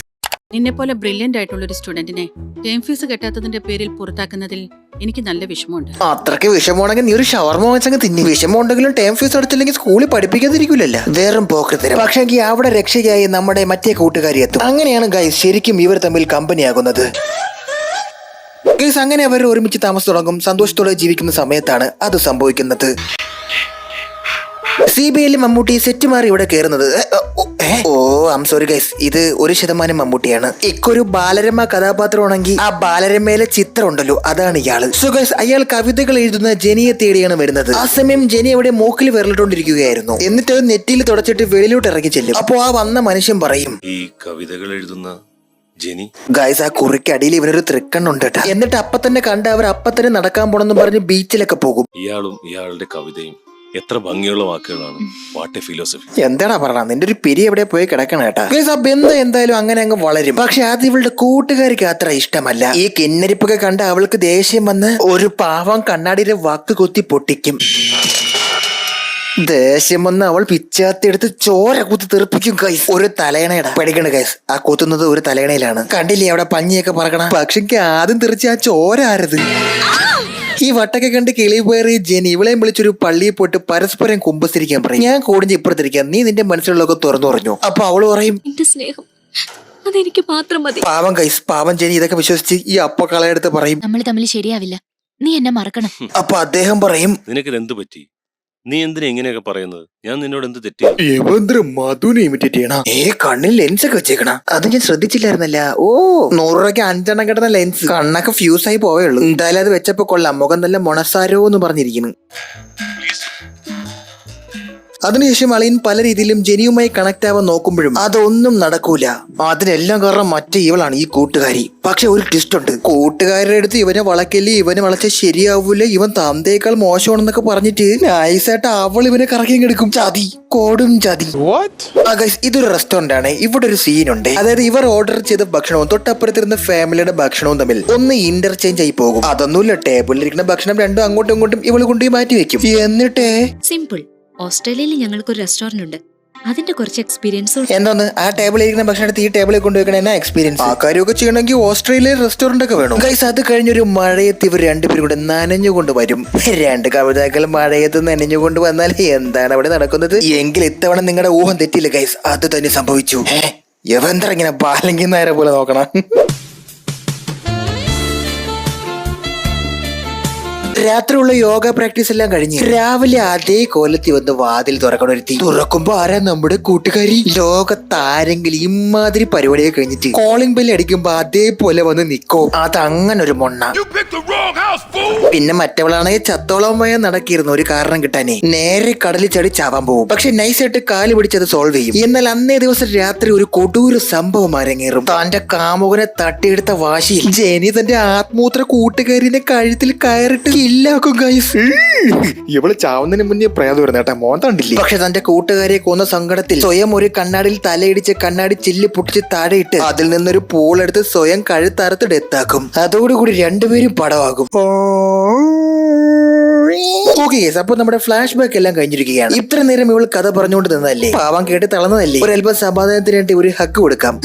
നിന്നെ പോലെ ബ്രില്യന്റ് ആയിട്ടുള്ള ഒരു സ്റ്റുഡന്റിനെ ടേം ഫീസ് കെട്ടാത്തതിന്റെ പേരിൽ പുറത്താക്കുന്നതിൽ എനിക്ക് നല്ല വിഷമമുണ്ട്. അത്രയ്ക്ക് വിഷമമാണെങ്കിൽ നീ ഒരു ഷവർമ വാങ്ങിച്ചങ്ങ് തിന്നി. വിഷമം ഉണ്ടെങ്കിലും ടേം ഫീസ് അടച്ചില്ലെങ്കിൽ സ്കൂളിൽ പഠിപ്പിക്കാതിരിക്കില്ലല്ലോ, വേറും പോക്കത്തരം. പക്ഷെ അവിടെ രക്ഷയായി നമ്മുടെ മറ്റേ കൂട്ടുകാരി എത്തും. അങ്ങനെയാണ് ഗൈസ് ശരിക്കും ഇവർ തമ്മിൽ കമ്പനിയാകുന്നത്. ഗൈസ് അങ്ങനെ അവർ ഒരുമിച്ച് താമസം തുടങ്ങും. സന്തോഷത്തോടെ ജീവിക്കുന്ന സമയത്താണ് അത് സംഭവിക്കുന്നത്. CBI മമ്മൂട്ടി സെറ്റ് മാറി ഇവിടെ കയറുന്നത്. ഓ ഐ ആം സോറി ഗൈസ്, ഇത് 1% മമ്മൂട്ടിയാണ്. ഇക്കൊരു ബാലരമ കഥാപാത്രമാണെങ്കിൽ ആ ബാലരമയിലെ ചിത്രം ഉണ്ടല്ലോ, അതാണ് ഇയാള്. സോ ഗൈസ് അയാൾ കവിതകൾ എഴുതുന്ന ജെനിയെ തേടിയാണ് വരുന്നത്. ആ സമയം ജെനി അവിടെ മൂക്കിൽ വിരലിട്ടുകൊണ്ടിരിക്കുകയായിരുന്നു. എന്നിട്ട് നെറ്റിയിൽ തുടച്ചിട്ട് വെളിയിലോട്ട് ഇറങ്ങി ചെല്ലും. അപ്പോ ആ വന്ന മനുഷ്യൻ പറയും, ഈ കവിതകൾ എഴുതുന്ന ജെനി. ഗൈസ് ആ കുറിക്കടിയിൽ ഇവനൊരു തൃക്കണ്ണുണ്ട് കേട്ടോ. എന്നിട്ട് അപ്പൊ തന്നെ കണ്ട് അവർ അപ്പൊ തന്നെ നടക്കാൻ പോണെന്ന് പറഞ്ഞ് ബീച്ചിലൊക്കെ പോകും. ഇയാളും ഇയാളുടെ കവിതയും എത്ര ഭംഗിയുള്ള വാക്കുകളാണ്. What A philosophy. എന്താടാ പറഞ്ഞ, നിന്റെ ഒരു പിരി എവിടെ പോയി കിടക്കണ കേട്ടാ. ആ ബന്ധം എന്തായാലും അങ്ങനെ അങ്ങ് വളരും. പക്ഷെ അത് ഇവളുടെ കൂട്ടുകാർക്ക് അത്ര ഇഷ്ടമല്ല. ഈ കിന്നരിപ്പൊക്കെ കണ്ട് അവൾക്ക് ദേഷ്യം വന്ന് ഒരു പാവം കണ്ണാടിയുടെ വാക്ക് കുത്തി പൊട്ടിക്കും. ദേഷ്യം വന്ന് അവൾ പിച്ചാത്തിയെടുത്ത് ചോര കുത്തി തെറിപ്പിക്കും ഗൈസ്. ഒരു തലയണയുടെ പഠിക്കണ ഗൈസ്, ആ കുത്തുന്നത് ഒരു തലയണയിലാണ്. കണ്ടില്ലേ അവിടെ പഞ്ഞിയൊക്കെ പറക്കണ. പക്ഷെ ആദ്യം തെറിച്ച് ആ ചോര ആരത്? ഈ വട്ടൊക്കെ കണ്ട് കിളി പേറി ജെനി ഇവളെയും വിളിച്ചൊരു പള്ളിയിൽ പോയിട്ട് പരസ്പരം കുമ്പസരിക്കാൻ പറയും. ഞാൻ കൂടിഞ്ഞ് ഇപ്പുറത്തിരിക്കാം, നീ നിന്റെ മനസ്സിലുള്ളതൊക്കെ തുറന്നു പറഞ്ഞു. അപ്പൊ അവള് പറയും, എന്റെ സ്നേഹം അതെനിക്ക് മാത്രം മതി. പാവം ഗൈസ്, പാവം ജെനി ഇതൊക്കെ വിശ്വസിച്ച് ഈ അപ്പ കളയെടുത്ത് പറയും, നമ്മൾ തമ്മിൽ ശരിയാവില്ല, നീ എന്നെ മറക്കണം. അപ്പൊ അദ്ദേഹം പറയും, നിനക്ക് എന്ത് പറ്റി? നീ എന്തിനാ ഇങ്ങനെയൊക്കെ പറയുന്നത്? ഞാൻ നിന്നോട് എന്ത് തെറ്റി? മധുനെ ഇമിറ്റേറ്റ് ചെയ്യണ. കണ്ണിൽ ലെൻസ് ഒക്കെ വെച്ചേക്കണ, അത് ഞാൻ ശ്രദ്ധിച്ചില്ലായിരുന്നല്ല. ഓ 100 രൂപയ്ക്ക് 5 കിടന്ന ലെൻസ്, കണ്ണൊക്കെ ഫ്യൂസ് ആയി പോയുള്ളൂ. എന്തായാലും അത് വെച്ചപ്പോ കൊള്ളാം, മുഖം നല്ല മൊണസാരോ എന്ന് പറഞ്ഞിരിക്കുന്നു. അതിനുശേഷം അളിയൻ പല രീതിയിലും ജെനിയുമായി കണക്ട് ആവാൻ നോക്കുമ്പോഴും അതൊന്നും നടക്കൂല. അതിനെല്ലാം കാരണം മറ്റേ ഇവളാണ്, ഈ കൂട്ടുകാരി. പക്ഷെ ഒരു ട്വിസ്റ്റ് ഉണ്ട്. കൂട്ടുകാരുടെ അടുത്ത് ഇവനെ വളക്കല്ലേ, ഇവനെ വളച്ച ശരിയാവൂല, ഇവൻ തന്തയേക്കാൾ മോശമാണെന്നൊക്കെ പറഞ്ഞിട്ട് നൈസായിട്ട് അവൾ ഇവനെ കറക്കി എടുക്കും. ചതി, കോടും ചതി. ഇതൊരു റെസ്റ്റോറന്റ് ആണ്. ഇവിടെ ഒരു സീനുണ്ട്. അതായത് ഇവർ ഓർഡർ ചെയ്ത ഭക്ഷണവും തൊട്ടപ്പുറത്തിരുന്ന ഫാമിലിയുടെ ഭക്ഷണവും തമ്മിൽ ഒന്ന് ഇന്റർചേഞ്ച് ആയി പോകും. അതൊന്നുമില്ല, ടേബിളിലിരിക്കുന്ന ഭക്ഷണം രണ്ടും അങ്ങോട്ടും ഇങ്ങോട്ടും ഇവള് കൊണ്ടുപോയി മാറ്റി വെക്കും. എന്നിട്ടേ സിമ്പിൾ. ഓസ്ട്രേലിയയിൽ ഞങ്ങൾക്കൊരു റെസ്റ്റോറന്റ് ഉണ്ട്, അതിന്റെ കുറച്ച് എക്സ്പീരിയൻസ്. എന്തോന്ന് ആ ടേബിളിൽ ഇരിക്കുന്ന ഭക്ഷണം എടുത്ത് ഈ ടേബിളിൽ കൊണ്ടുവെക്കണ എന്നാ എക്സ്പീരിയൻസ്? ആ കാര്യമൊക്കെ ചെയ്യണമെങ്കിൽ ഓസ്ട്രേലിയയിൽ റെസ്റ്റോറന്റ് ഒക്കെ വേണം ഗൈസ്. അത് കഴിഞ്ഞൊരു മഴയത്ത് ഇവർ രണ്ടുപേരും കൂടെ നനഞ്ഞുകൊണ്ട് വരും. 2 കവിതാക്കൾ മഴയത്ത് നനഞ്ഞുകൊണ്ട് വന്നാൽ എന്താണ് അവിടെ നടക്കുന്നത്? എങ്കിൽ ഇത്തവണ നിങ്ങളുടെ ഊഹം തെറ്റില്ല ഗൈസ്, അത് തന്നെ സംഭവിച്ചു. എവന്തര ഇങ്ങനെ ബാലങ്കി നേരെ പോലെ നോക്കണം. രാത്രിയുള്ള യോഗ പ്രാക്ടീസ് എല്ലാം കഴിഞ്ഞ് രാവിലെ അതേ കോലത്തിൽ വന്ന് വാതിൽ തുറക്കണൊരുത്തി. തുറക്കുമ്പോ ആരാ? നമ്മുടെ കൂട്ടുകാരി. ലോകത്താരെങ്കിലും ഇമാതിരി പരിപാടിയൊക്കെ കഴിഞ്ഞിട്ട് കോളിംഗ് ബെല്ല് അടിക്കുമ്പോ അതേപോലെ വന്ന് നിക്കോ? അതങ്ങനെ ഒരു മൊണ്ണ. പിന്നെ മറ്റവളാണെങ്കിൽ ചത്തോളമായ നടക്കിയിരുന്നു ഒരു കാരണം കിട്ടാനേ. നേരെ കടലിൽ ചടി ചാവാൻ പോകും. പക്ഷെ നൈസായിട്ട് കാല് പിടിച്ചത് സോൾവ് ചെയ്യും. എന്നാൽ അന്നേ ദിവസം രാത്രി ഒരു കൊടൂര സംഭവം അരങ്ങേറും. തന്റെ കാമുകനെ തട്ടിയെടുത്ത വാശിയിൽ ജെനി തന്റെ ആത്മൂത്ര കൂട്ടുകാരിനെ കഴുത്തിൽ കയറിട്ട് ഇല്ലാക്കും ഗൈസ്. ഇവള് ചാവുന്നതിന് മുന്നേ പ്രേതം വരുന്ന കേട്ടാ, മോൻ കണ്ടില്ലേ? പക്ഷെ തന്റെ കൂട്ടുകാരെ കൊന്ന സങ്കടത്തിൽ സ്വയം ഒരു കണ്ണാടിയിൽ തലയിടിച്ച് കണ്ണാടി ചില്ല് പൊട്ടിച്ച് താഴെയിട്ട് അതിൽ നിന്നൊരു പൂളെടുത്ത് സ്വയം കഴുത്തറുത്ത് ഡെത്താക്കും. അതോടുകൂടി രണ്ടുപേരും പടമാകും. ഓക്കെ ഗൈസ്, അപ്പൊ നമ്മുടെ ഫ്ലാഷ് ബാക്ക് എല്ലാം കഴിഞ്ഞിരിക്കുകയാണ്. ഇത്ര നേരം ഇവൾ കഥ പറഞ്ഞുകൊണ്ട് നിന്നതല്ലേ, പാവം കേട്ട് തളർന്നതല്ലേ, ഒരു അല്പം സമാധാനത്തിന് വേണ്ടി ഒരു ഹഗ് കൊടുക്കാം.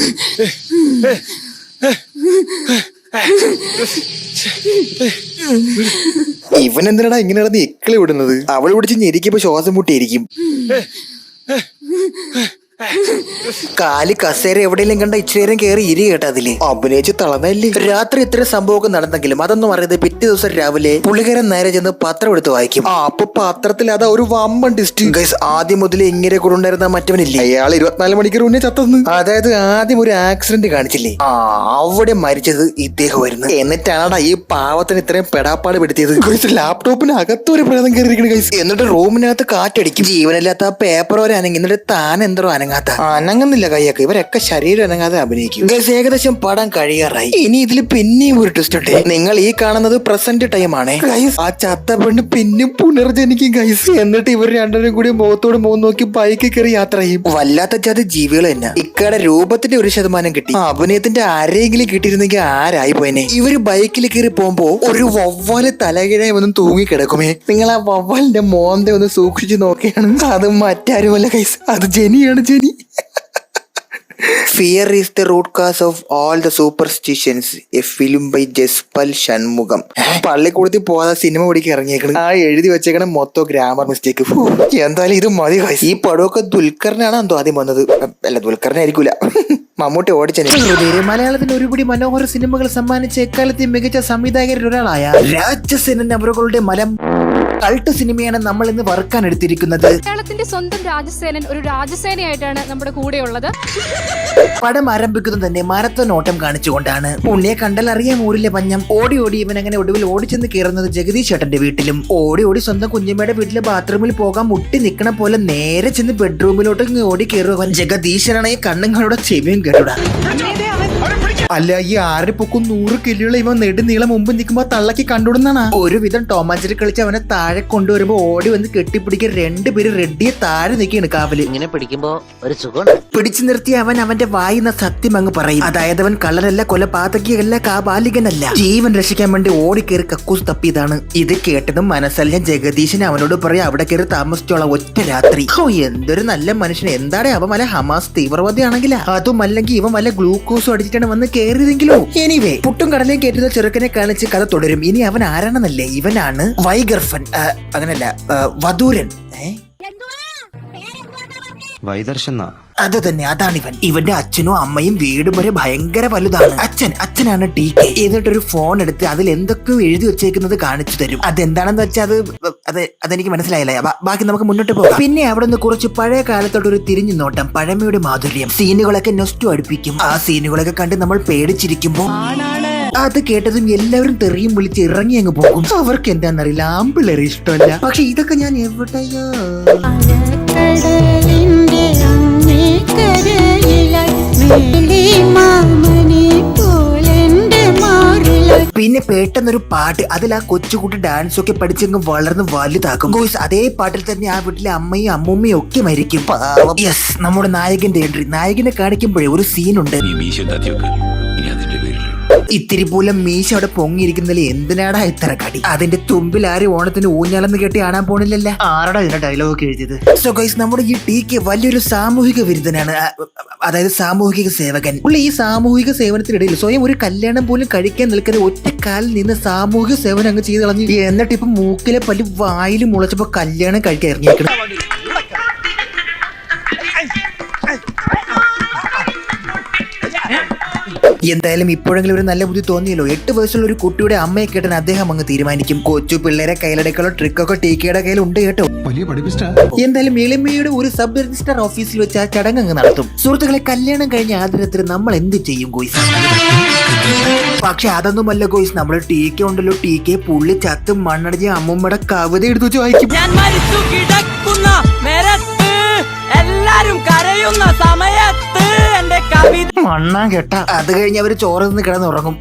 ഇവൻ എന്തിനാ ഇങ്ങനെ നടന്ന് എക്കളി വിടുന്നത്? അവൾ പിടിച്ച് ഞെരിക്കുമ്പോ ശ്വാസം മുട്ടിയിരിക്കും. കാലി കസേര എവിടെയെങ്കിലും കണ്ട ഇച്ചിരി നേരം കയറി ഇരി കേട്ട അതില് അഭിനയിച്ച് തളർന്നല്ലേ. രാത്രി ഇത്ര സംഭവമൊക്കെ നടന്നെങ്കിലും അതൊന്നും അറിയാതെ പിറ്റേ ദിവസം രാവിലെ പുള്ളിക്കാരൻ നേരെ ചെന്ന് പത്രം എടുത്ത് വായിക്കും. അപ്പൊ പത്രത്തിൽ അതാ ഒരു വമ്പൻ ടിസ്റ്റ്. ഗൈസ്, ആദ്യം മുതലേ ഇങ്ങനെ കൂടെ ഉണ്ടായിരുന്ന മറ്റവനില്ലേ, അയാൾ 24 മണിക്കൂർ മുന്നേ ചത്തന്ന്. അതായത് ആദ്യം ഒരു ആക്സിഡന്റ് കാണിച്ചില്ലേ, അവിടെ മരിച്ചത് ഇദ്ദേഹമായിരുന്നു. എന്നിട്ടാണ് ഈ പാവത്തിന് ഇത്രയും പെടാപ്പാട് പെടുത്തിയത്. ഗൈസ്, ലാപ്ടോപ്പിന് അകത്തൊരു പ്രേതം കയറിയിരിക്കണം ഗൈസ്. എന്നിട്ട് റൂമിനകത്ത് കാറ്റടിക്കും. ജീവനില്ലാത്ത ആ പേപ്പർ വരെ അനങ്ങി. എന്നിട്ട് താൻ എന്തോ അനങ്ങുന്നില്ല കൈയൊക്കെ. ഇവരൊക്കെ ശരീരം അനങ്ങാതെ അഭിനയിക്കും. ഏകദേശം പടം കഴിയാറായി. ഇനി ഇതിൽ പിന്നെയും ഒരു ട്വിസ്റ്റ് ഉണ്ട്. നിങ്ങൾ ഈ കാണുന്നത് പ്രസന്റ് ടൈം ആണ്. ആ ചത്ത പെണ്ണ് പിന്നെയും പുനർജനിക്കും ഗൈസ്. എന്നിട്ട് ഇവർ രണ്ടുപേരും കൂടി മുഖത്തോട് മുഖം നോക്കി ബൈക്കിൽ കയറി യാത്ര ചെയ്യും. വല്ലാത്ത ജാതി ജീവികൾ തന്നെ. ഇക്കടെ രൂപത്തിന്റെ 1% കിട്ടി. അഭിനയത്തിന്റെ ആരെങ്കിലും കിട്ടിയിരുന്നെങ്കിൽ ആരായി പോയനെ. ഇവര് ബൈക്കിൽ കയറി പോകുമ്പോ ഒരു വവ്വാല് തലകീഴായി ഒന്നും തൂങ്ങി കിടക്കുമേ. നിങ്ങൾ ആ വവ്വാലിന്റെ മോന്തെ ഒന്ന് സൂക്ഷിച്ചു നോക്കിയാണ്. അത് മറ്റാരുമല്ല ഗൈസ്, അത് ജെനിയാണ്. Jeni. Fear is the root cause of all the superstitions. A film by ജസ്പൽ Shanmugham. പള്ളിക്കൂടത്തിൽ പോകാതെ സിനിമ പിടിക്കാൻ ഇറങ്ങിയേക്കണം. ആ എഴുതി വെച്ചേക്കണ മൊത്തം ഗ്രാമർ മിസ്റ്റേക്ക്. എന്തായാലും ഇത് മതി. ഈ പടമൊക്കെ ദുൽഖറിനാണ് എന്തോ ആദ്യം വന്നത്. അല്ല, ദുൽഖറിനായിരിക്കൂല, മമ്മൂട്ടി ഓടിച്ചെന്നെ. മലയാളത്തിന് ഒരുപിടി മനോഹര സിനിമകൾ സമ്മാനിച്ച എക്കാലത്തെ മികച്ച സംവിധായകരിൽ ഒരാളായ രാജസേനൻ അവരുടെ മലം കൾട്ട് സിനിമയാണ് നമ്മൾ ഇന്ന് വറുക്കാൻ എടുത്തിരിക്കുന്നത്. മലയാളത്തിന്റെ സ്വന്തം രാജസേനൻ ഒരു രാജസേനയായിട്ടാണ് നമ്മുടെ കൂടെയുള്ളത്. പടം ആരംഭിക്കുന്നത് തന്നെ മാരത്തോൺ ഓട്ടം കാണിച്ചുകൊണ്ടാണ്. പുണ്യെ കണ്ടാൽ അറിയാം ഊരിലെ പഞ്ഞം. ഓടി ഇവൻ അങ്ങനെ ഒടുവിൽ ഓടിച്ചെന്ന് കയറുന്നത് ജഗദീഷ് ചേട്ടന്റെ വീട്ടിലും. ഓടി സ്വന്തം കുഞ്ഞമ്മയുടെ വീട്ടിലെ ബാത്റൂമിൽ പോകാൻ മുട്ടി നിക്കണ പോലെ നേരെ ചെന്ന് ബെഡ്റൂമിലോട്ട് ഓടി കയറുവൻ. ജഗദീശനാണെങ്കിൽ കണ്ണുങ്ങളുടെ ചെവിയും കേട്ടുടാ. അല്ല, ഈ 6 പൊക്കും 100 കിലോയുള്ള ഇവൻ നെടുനീളം മുമ്പ് നിൽക്കുമ്പോ തള്ളക്കി കണ്ടുവിടുന്നാണ്. ഒരുവിധം ടോമാഞ്ചറി കളിച്ച് അവനെ താഴെ കൊണ്ടുവരുമ്പോ ഓടി വന്ന് കെട്ടിപ്പിടിക്കാൻ 2 പേര് റെഡിയെ താഴെ നിൽക്കുകയാണ് കാവല്. ഇങ്ങനെ പിടിക്കുമ്പോ ഒരു സുഖം. പിടിച്ചു നിർത്തി അവൻ അവന്റെ വായിന്ന സത്യം അങ്ങ് പറയും. അതായത് അവൻ കള്ളനല്ല, കൊലപാതകിയല്ല, കാബാലികനല്ല. ജീവൻ രക്ഷിക്കാൻ വേണ്ടി ഓടിക്കേറി കക്കൂസ് തപ്പിയതാണ്. ഇത് കേട്ടതും മനസ്സല്ല ജഗദീശൻ അവനോട് പറയാം അവിടെ കയറി താമസിച്ചോളാം ഒറ്റ രാത്രി. എന്തൊരു നല്ല മനുഷ്യൻ. എന്താണ് അവൻ വല്ല ഹമാസ് തീവ്രവാദിയാണെങ്കിലാ, അതും അല്ലെങ്കിൽ ഇവൻ വല്ല ഗ്ലൂക്കോസും അടിച്ചിട്ടാണ് വന്ന് കയറിയതെങ്കിലോ. എനിവേ, പുട്ടും കടലയും കയറ്റുന്ന ചെറുക്കനെ കാണിച്ച് കഥ തുടരും. ഇനി അവൻ ആരാണെന്നല്ലേ, ഇവനാണ് വൈഗർഫൻ. അങ്ങനല്ല, വധൂരൻ. വൈദർശന അത് തന്നെ, അതാണിവൻ. ഇവന്റെ അച്ഛനും അമ്മയും വീടും വരെ ഭയങ്കര വലുതാണ്. അച്ഛനാണ് DK. എന്നിട്ടൊരു ഫോൺ എടുത്ത് അതിൽ എന്തൊക്കെയോ എഴുതി വെച്ചേക്കുന്നത് കാണിച്ചു തരും. അതെന്താണെന്ന് വെച്ചാൽ അതെനിക്ക് മനസ്സിലായില്ല. ബാക്കി നമുക്ക് മുന്നോട്ട് പോകാം. പിന്നെ അവിടെ നിന്ന് കുറച്ച് പഴയ കാലത്തോട്ട് ഒരു തിരിഞ്ഞു നോട്ടം. പഴമയുടെ മാധുര്യം. സീനുകളൊക്കെ നൊസ്റ്റു അടുപ്പിക്കും. ആ സീനുകളൊക്കെ കണ്ട് നമ്മൾ പേടിച്ചിരിക്കുമ്പോ അത് കേട്ടതും എല്ലാവരും തെറിയും വിളിച്ച് ഇറങ്ങി അങ്ങ് പോകും. അവർക്ക് എന്താണെന്നറിയില്ല, ആമ്പിളേറെ ഇഷ്ടമല്ല. പക്ഷെ ഇതൊക്കെ ഞാൻ എവിടെയോ പിന്നെ പെട്ടെന്നൊരു പാട്ട്, അതിൽ ആ കൊച്ചുകുട്ടി ഡാൻസ് ഒക്കെ പഠിച്ചങ്ങ് വളർന്ന് വലുതാക്കും. അതേ പാട്ടിൽ തന്നെ ആ വീട്ടിലെ അമ്മയും അമ്മൂമ്മയും ഒക്കെ മരിക്കും. യെസ്, നമ്മുടെ നായകന്റെ എൻട്രി. നായകനെ കാണിക്കുമ്പോഴേ ഒരു സീനുണ്ട്. ഇത്തിരി പോലും മീശ അവിടെ പൊങ്ങിയിരിക്കുന്നതിൽ എന്തിനാടാ ഇത്ര കടി? അതിന്റെ തുമ്പിൽ ആരും ഓണത്തിന് ഊഞ്ഞാലെന്ന് കേട്ടി കാണാൻ പോണില്ലല്ലേ. ആരടാ ഇതിന്റെ ഡയലോഗ് എഴുതിയത്? സോ ഗൈസ്, നമ്മുടെ ഈ DK വലിയൊരു സാമൂഹിക വിരുദ്ധനാണ്. അതായത് സാമൂഹിക സേവകൻ. പുള്ളി ഈ സാമൂഹിക സേവനത്തിനിടയിൽ സ്വയം ഒരു കല്യാണം പോലും കഴിക്കാൻ നിൽക്കുന്ന ഒറ്റക്കാലിൽ നിന്ന് സാമൂഹിക സേവനം അങ്ങ് ചെയ്ത് കളഞ്ഞു. എന്നിട്ട് ഇപ്പൊ മൂക്കിലെ പല്ല് വായിലും മുളച്ചപ്പോ കല്യാണം കഴിക്കാൻ ഇറങ്ങിയേക്കണം. എന്തായാലും ഇപ്പോഴെങ്കിലും ഒരു നല്ല ബുദ്ധി തോന്നിയല്ലോ. 8 വയസ്സുള്ള ഒരു കുട്ടിയുടെ അമ്മയെ കേട്ടാൻ അദ്ദേഹം അങ്ങ് തീരുമാനിക്കും. കൊച്ചു പിള്ളേരെ കയ്യിലടക്കുള്ള ട്രിക്കൊക്കെ TKയുടെ കയ്യിൽ ഉണ്ട് കേട്ടോ. എന്തായാലും എളിമയുടെ ഒരു സബ് രജിസ്ട്രാർ ഓഫീസിൽ വെച്ച് ആ ചടങ്ങ് അങ്ങ് നടത്തും. സുഹൃത്തുക്കളെ, കല്യാണം കഴിഞ്ഞ ആദരത്തിന് നമ്മൾ എന്ത് ചെയ്യും ഗോയ്സ്? പക്ഷെ അതൊന്നുമല്ല ഗോയ്സ്, നമ്മുടെ TK ഉണ്ടല്ലോ, TK പുള്ളി ചത്തും മണ്ണടിച്ച് അമ്മൂമ്മയുടെ കവിത എടുത്തു വെച്ച് വായിക്കും. എല്ലാരും കരയുന്ന സമയത്ത് എന്റെ കവിത മണ്ണാൻ കേട്ട. അത് കഴിഞ്ഞ് അവര് ചോറ് നിന്ന് കിടന്നുറങ്ങും.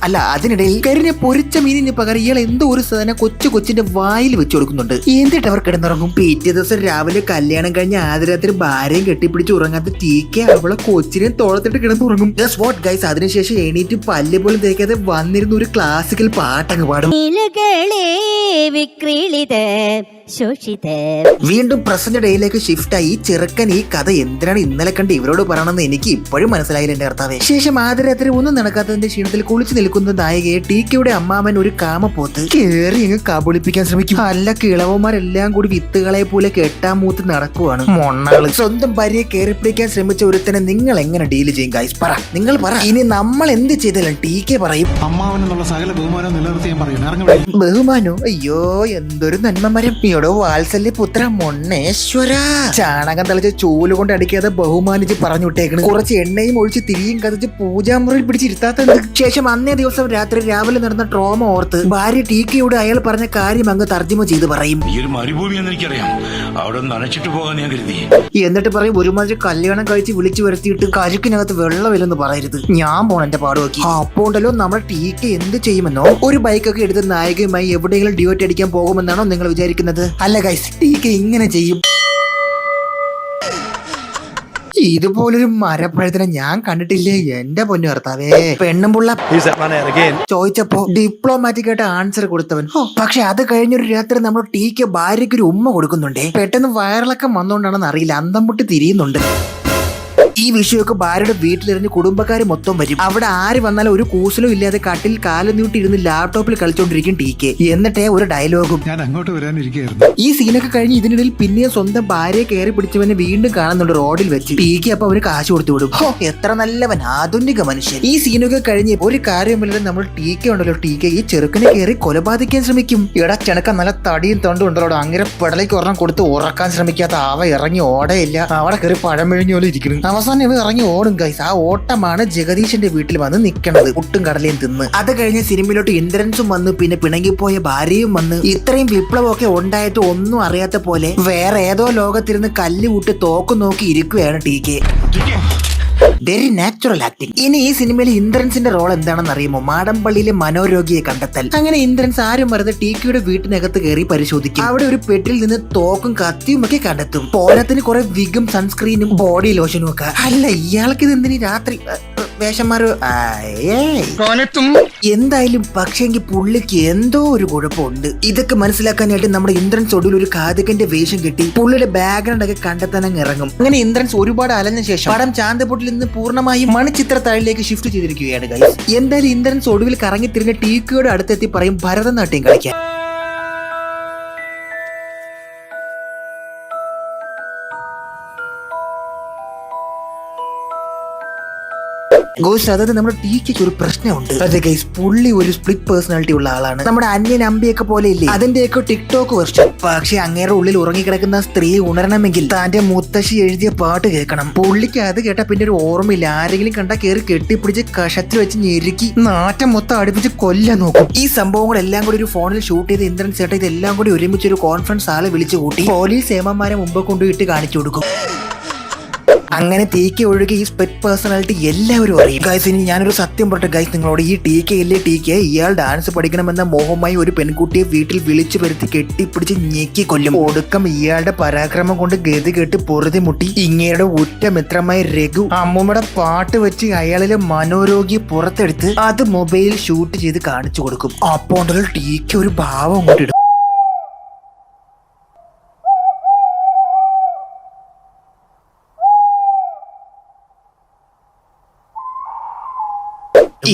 അല്ല, അതിനിടയിൽ കരിഞ്ഞ പൊരിച്ച മീനിന് പകരം ഇയാൾ എന്തോ ഒരു സാധനം കൊച്ചിന്റെ വായിൽ വെച്ച് കൊടുക്കുന്നുണ്ട്. എന്നിട്ട് അവർ കിടന്നുറങ്ങും. പിറ്റേ ദിവസം രാവിലെ കല്യാണം കഴിഞ്ഞ ആദ്യരാത്രി ഭാര്യയും കെട്ടിപ്പിടിച്ച് ഉറങ്ങാത്ത TK അവളെ കൊച്ചിനെ തോളത്തിട്ട് കിടന്നുറങ്ങും. Just what guys. അതിനുശേഷം എണീറ്റ് പല്ല് പോലും തേക്കാതെ വന്നിരുന്ന ഒരു ക്ലാസിക്കൽ പാട്ടങ്ങ് പാടും. വീണ്ടും പ്രസന്റ് ഡേയിലേക്ക് ഷിഫ്റ്റ് ആയി. ചെറുക്കൻ ഈ കഥ എന്തിനാണ് ഇന്നലെ കണ്ട് ഇവരോട് പറയണമെന്ന് എനിക്ക് ഇപ്പോഴും മനസ്സിലായില്ല. എന്തായാലും എന്റെ ഭർത്താവേ. ശേഷം ആദ്യരാത്രി ഒന്നും നടക്കാത്തതിന്റെ ക്ഷീണത്തിൽ കുളിച്ചു നിൽക്കുന്ന നായികയെ ടീക്കയുടെ അമ്മാമൻ ഒരു കാമപ്പോത്ത് കേറി അങ്ങ് കബളിപ്പിക്കാൻ ശ്രമിക്കും. അല്ല കിളവന്മാരെല്ലാം കൂടി വിത്തുകളെ പോലെ കെട്ടാമൂത്ത് നടക്കുവാണ്. മൊണ്ണാള് സ്വന്തം ഭാര്യയെ കയറി പിടിക്കാൻ ശ്രമിച്ച ഒരുത്തനെ നിങ്ങൾ എങ്ങനെ ഡീൽ ചെയ്യും ഗൈസ്? പറ, നിങ്ങൾ പറ. ഇനി നമ്മൾ എന്ത് ചെയ്താലും ടീക്കെ പറയും അമ്മാവനെന്നുള്ള സകല ബഹുമാനം നിലനിർത്തി ഞാൻ പറയും. ബഹുമാനോ? അയ്യോ എന്തൊരു നന്മമരം. ഇയോടോ വാത്സല്യ പുത്ര മൊണ്ണേശ്വര. ചാണകം തളിച്ച് ചൂല് കൊണ്ട് അടിക്കാതെ ബഹുമാനിച്ച് പറഞ്ഞു വിട്ടേക്കണ്. കുറച്ച് എണ്ണയും ഒഴിച്ച് തിരിയും കത്തിച്ച് പൂജാമുറിയിൽ പിടിച്ചിരുത്താത്തത്. ശേഷം അന്നേ ദിവസം രാവിലെ നടന്ന ട്രോമ ഓർത്ത് ഭാര്യ ടീക്കയോട് അയാൾ പറഞ്ഞ കാര്യം അങ്ങ് തർജ്ജമ ചെയ്ത് പറയും. ഈ ഒരു മരുഭൂമി എന്ന് എനിക്കറിയാം, അവിടെ നനച്ചിട്ട് പോകാൻ ഞാൻ കരുതി. എന്നിട്ട് പറയും ഒരുമാതിരി കല്യാണം കഴിച്ച് വിളിച്ചു വരുത്തിയിട്ട് കരുക്കിനകത്ത് വെള്ളമില്ലെന്ന് പറയരുത്. ഞാൻ പോണെന്റെ പാട് നോക്കി. അപ്പോ ഉണ്ടല്ലോ നമ്മുടെ ടീക്ക എന്ത് ചെയ്യുമെന്നോ, ഒരു ബൈക്കൊക്കെ എടുത്ത് നായികയുമായി എവിടെയെങ്കിലും ഡ്യൂറ്റ് അടിക്കാൻ പോകുമെന്നാണോ നിങ്ങൾ വിചാരിക്കുന്നത്? അല്ല ഗൈസ്, ടീക്ക ഇങ്ങനെ ചെയ്യും. ഇതുപോലൊരു മരപ്പഴത്തിനെ ഞാൻ കണ്ടിട്ടില്ലേ എന്റെ പൊന്നു ഭർത്താവേ. പെണ്ണും പുള്ള ചോദിച്ചപ്പോ ഡിപ്ലോമാറ്റിക് ആയിട്ട് ആൻസർ കൊടുത്തവൻ. പക്ഷെ അത് കഴിഞ്ഞൊരു രാത്രി നമ്മൾ ടീക്ക് ഭാര്യയ്ക്ക് ഒരു ഉമ്മ കൊടുക്കുന്നുണ്ടേ. പെട്ടെന്ന് വയറിളക്കം വന്നോണ്ടാണെന്ന് അറിയില്ല, അന്തം പൊട്ടി തിരിയുന്നുണ്ട്. ഈ വിഷയമൊക്കെ ഭാര്യയുടെ വീട്ടിലിറങ്ങി കുടുംബക്കാർ മൊത്തം വരും. അവിടെ ആര് വന്നാലും ഒരു കൂസലും ഇല്ലാതെ കട്ടിൽ കാലം നീട്ടിയിരുന്ന് ലാപ്ടോപ്പിൽ കളിച്ചോണ്ടിരിക്കും ടീക്കെ. എന്നിട്ടേ ഒരു ഡയലോഗും. ഞാൻ അങ്ങോട്ട് വരാനിരിക്കുകയായിരുന്നു. ഈ സീനൊക്കെ കഴിഞ്ഞ് ഇതിനിടയിൽ പിന്നെയും സ്വന്തം ഭാര്യയെ കയറി പിടിച്ചവനെ വീണ്ടും കാണുന്നുണ്ട് റോഡിൽ വെച്ച്. ടീക്കെ അപ്പൊ അവന് കാശ് കൊടുത്തു വിടും. എത്ര നല്ലവൻ, ആധുനിക മനുഷ്യൻ. ഈ സീനൊക്കെ കഴിഞ്ഞ് ഒരു കാര്യമില്ലാതെ നമ്മൾ ടീക്കെ ഉണ്ടല്ലോ, ടീക്കെ ഈ ചെറുക്കനെ കയറി കൊലപാതകിക്കാൻ ശ്രമിക്കും. ഇടച്ചെണക്ക നല്ല തടിയും തൊണ്ടും ഉണ്ടല്ലോ, അങ്ങനെ പെടലേക്ക് ഒരെണ്ണം കൊടുത്ത് ഉറക്കാൻ ശ്രമിക്കാത്ത അവ ഇറങ്ങി ഓടയില്ല. അവിടെ കയറി പഴം മെഴിഞ്ഞോലെ ഇരിക്കുന്നു. അവസാനം ഇവ ഇറങ്ങി ഓടും ഗൈസ്. ആ ഓട്ടമാണ് ജഗദീഷിന്റെ വീട്ടിൽ വന്ന് നിൽക്കണത്, പുട്ടും കടലയും തിന്ന്. അത് കഴിഞ്ഞ് സിനിമയിലോട്ട് ഇന്ദ്രൻസും വന്ന്, പിന്നെ പിണങ്ങിപ്പോയ ഭാര്യയും വന്ന്. ഇത്രയും വിപ്ലവമൊക്കെ ഉണ്ടായിട്ട് ഒന്നും അറിയാത്ത പോലെ വേറെ ഏതോ ലോകത്തിരുന്ന് കല്ല് വിട്ട് തോക്ക് നോക്കി ഇരിക്കുകയാണ് ടീക്കെ. Very natural acting. ഇനി ഈ സിനിമയിൽ ഇന്ദ്രൻസിന്റെ റോൾ എന്താണെന്ന് അറിയുമോ? മാടമ്പള്ളിയിലെ മനോരോഗിയെ കണ്ടെത്തൽ. അങ്ങനെ ഇന്ദ്രൻസ് ആരും വെറുതെ ടീക്കയുടെ വീട്ടിനകത്ത് കയറി പരിശോധിക്കും. അവിടെ ഒരു പെട്ടിൽ നിന്ന് തോക്കും കത്തിയും ഒക്കെ കണ്ടെത്തും. പോലത്തിന് കുറെ വിഗും സൺസ്ക്രീനും ബോഡി ലോഷനും ഒക്കെ. അല്ല ഇയാൾക്ക് ഇത് എന്തിനീ രാത്രി വേഷന്മാരോ? എന്തായാലും പക്ഷെങ്കിൽ പുള്ളിക്ക് എന്തോ ഒരു കുഴപ്പമുണ്ട്. ഇതൊക്കെ മനസ്സിലാക്കാനായിട്ട് നമ്മുടെ ഇന്ദ്രൻസ് ഒടുവിൽ ഒരു കാതകന്റെ വേഷം കെട്ടി പുള്ളിയുടെ ബാക്ക്ഗ്രൗണ്ട് ഒക്കെ കണ്ടെത്താൻ അങ്ങ് ഇറങ്ങും. അങ്ങനെ ഇന്ദ്രൻസ് ഒരുപാട് അലഞ്ഞ ശേഷം പടം ചാന്തപൊട്ടിൽ നിന്ന് പൂർണ്ണമായും മണിച്ചിത്ര താഴിലേക്ക് ഷിഫ്റ്റ് ചെയ്തിരിക്കുകയാണ് ഗൈസ്. എന്തായാലും ഇന്ദ്രൻസ് ഒടുവിൽ കറങ്ങി തിരിഞ്ഞ ടീക്കയുടെ അടുത്തെത്തി പറയും ഭരതനാട്യം കളിക്കാൻ. ഗോസ് അതായത് നമ്മുടെ ടീക്കയ്ക്ക് ഒരു പ്രശ്നമുണ്ട്. അതെ ഗൈസ്, പുള്ളി ഒരു സ്പ്ലിറ്റ് പേഴ്സണാലിറ്റി ഉള്ള ആളാണ്. നമ്മുടെ അന്യൻ അമ്പിയൊക്കെ പോലെ ഇല്ലേ, അതിന്റെയൊക്കെ ടിക്ടോക്ക് വെർഷൻ. പക്ഷെ അങ്ങേറെ ഉള്ളിൽ ഉറങ്ങിക്കിടക്കുന്ന സ്ത്രീ ഉണരണമെങ്കിൽ തന്റെ മുത്തശ്ശി എഴുതിയ പാട്ട് കേൾക്കണം. പുള്ളിക്ക് അത് കേട്ടാ പിന്നെ ഒരു ഓർമ്മയില്ല. ആരെങ്കിലും കണ്ടാ കയറി കെട്ടിപ്പിടിച്ച് കഷത്തിൽ വെച്ച് ഞെരുക്കി നാറ്റം മൊത്തം അടുപ്പിച്ച് കൊല്ലാൻ നോക്കും. ഈ സംഭവങ്ങളെല്ലാം കൂടി ഒരു ഫോണിൽ ഷൂട്ട് ചെയ്ത് ഇന്ദ്രൻ ചേട്ട ഇതെല്ലാം കൂടി ഒരുമിച്ച് ഒരു കോൺഫറൻസ് ആളെ വിളിച്ചു കൂട്ടി പോലീസ് ഏമാന്മാരെ മുമ്പ് കൊണ്ടുപോയിട്ട് കാണിച്ചു കൊടുക്കും. അങ്ങനെ ടീക്കെ ഒഴുകി ഈ സ്പ്ലിറ്റ് പേഴ്സണാലിറ്റി എല്ലാവരും അറിയും. ഗൈസ്, ഇനി ഞാനൊരു സത്യം പറട്ടെ ഗൈസ് നിങ്ങളോട്. ഈ ടീക്കെ ഇല്ലേ ടീക്കെ, ഇയാൾ ഡാൻസ് പഠിക്കണമെന്ന മോഹമായി ഒരു പെൺകുട്ടിയെ വീട്ടിൽ വിളിച്ചു വരുത്തി കെട്ടിപ്പിടിച്ച് ഞെക്കി കൊല്ലും. ഒടുക്കം ഇയാളുടെ പരാക്രമം കൊണ്ട് ഗതി കെട്ട് പൊറുതി മുട്ടി ഇങ്ങയുടെ ഉറ്റ മിത്രമായ രഘു അമ്മൂമ്മയുടെ പാട്ട് വെച്ച് അയാളിലെ മനോരോഗിയെ പുറത്തെടുത്ത് അത് മൊബൈൽ ഷൂട്ട് ചെയ്ത് കാണിച്ചു കൊടുക്കും. അപ്പോൾ ടീക്കെ ഒരു ഭാവം അങ്ങോട്ട് ഇടും.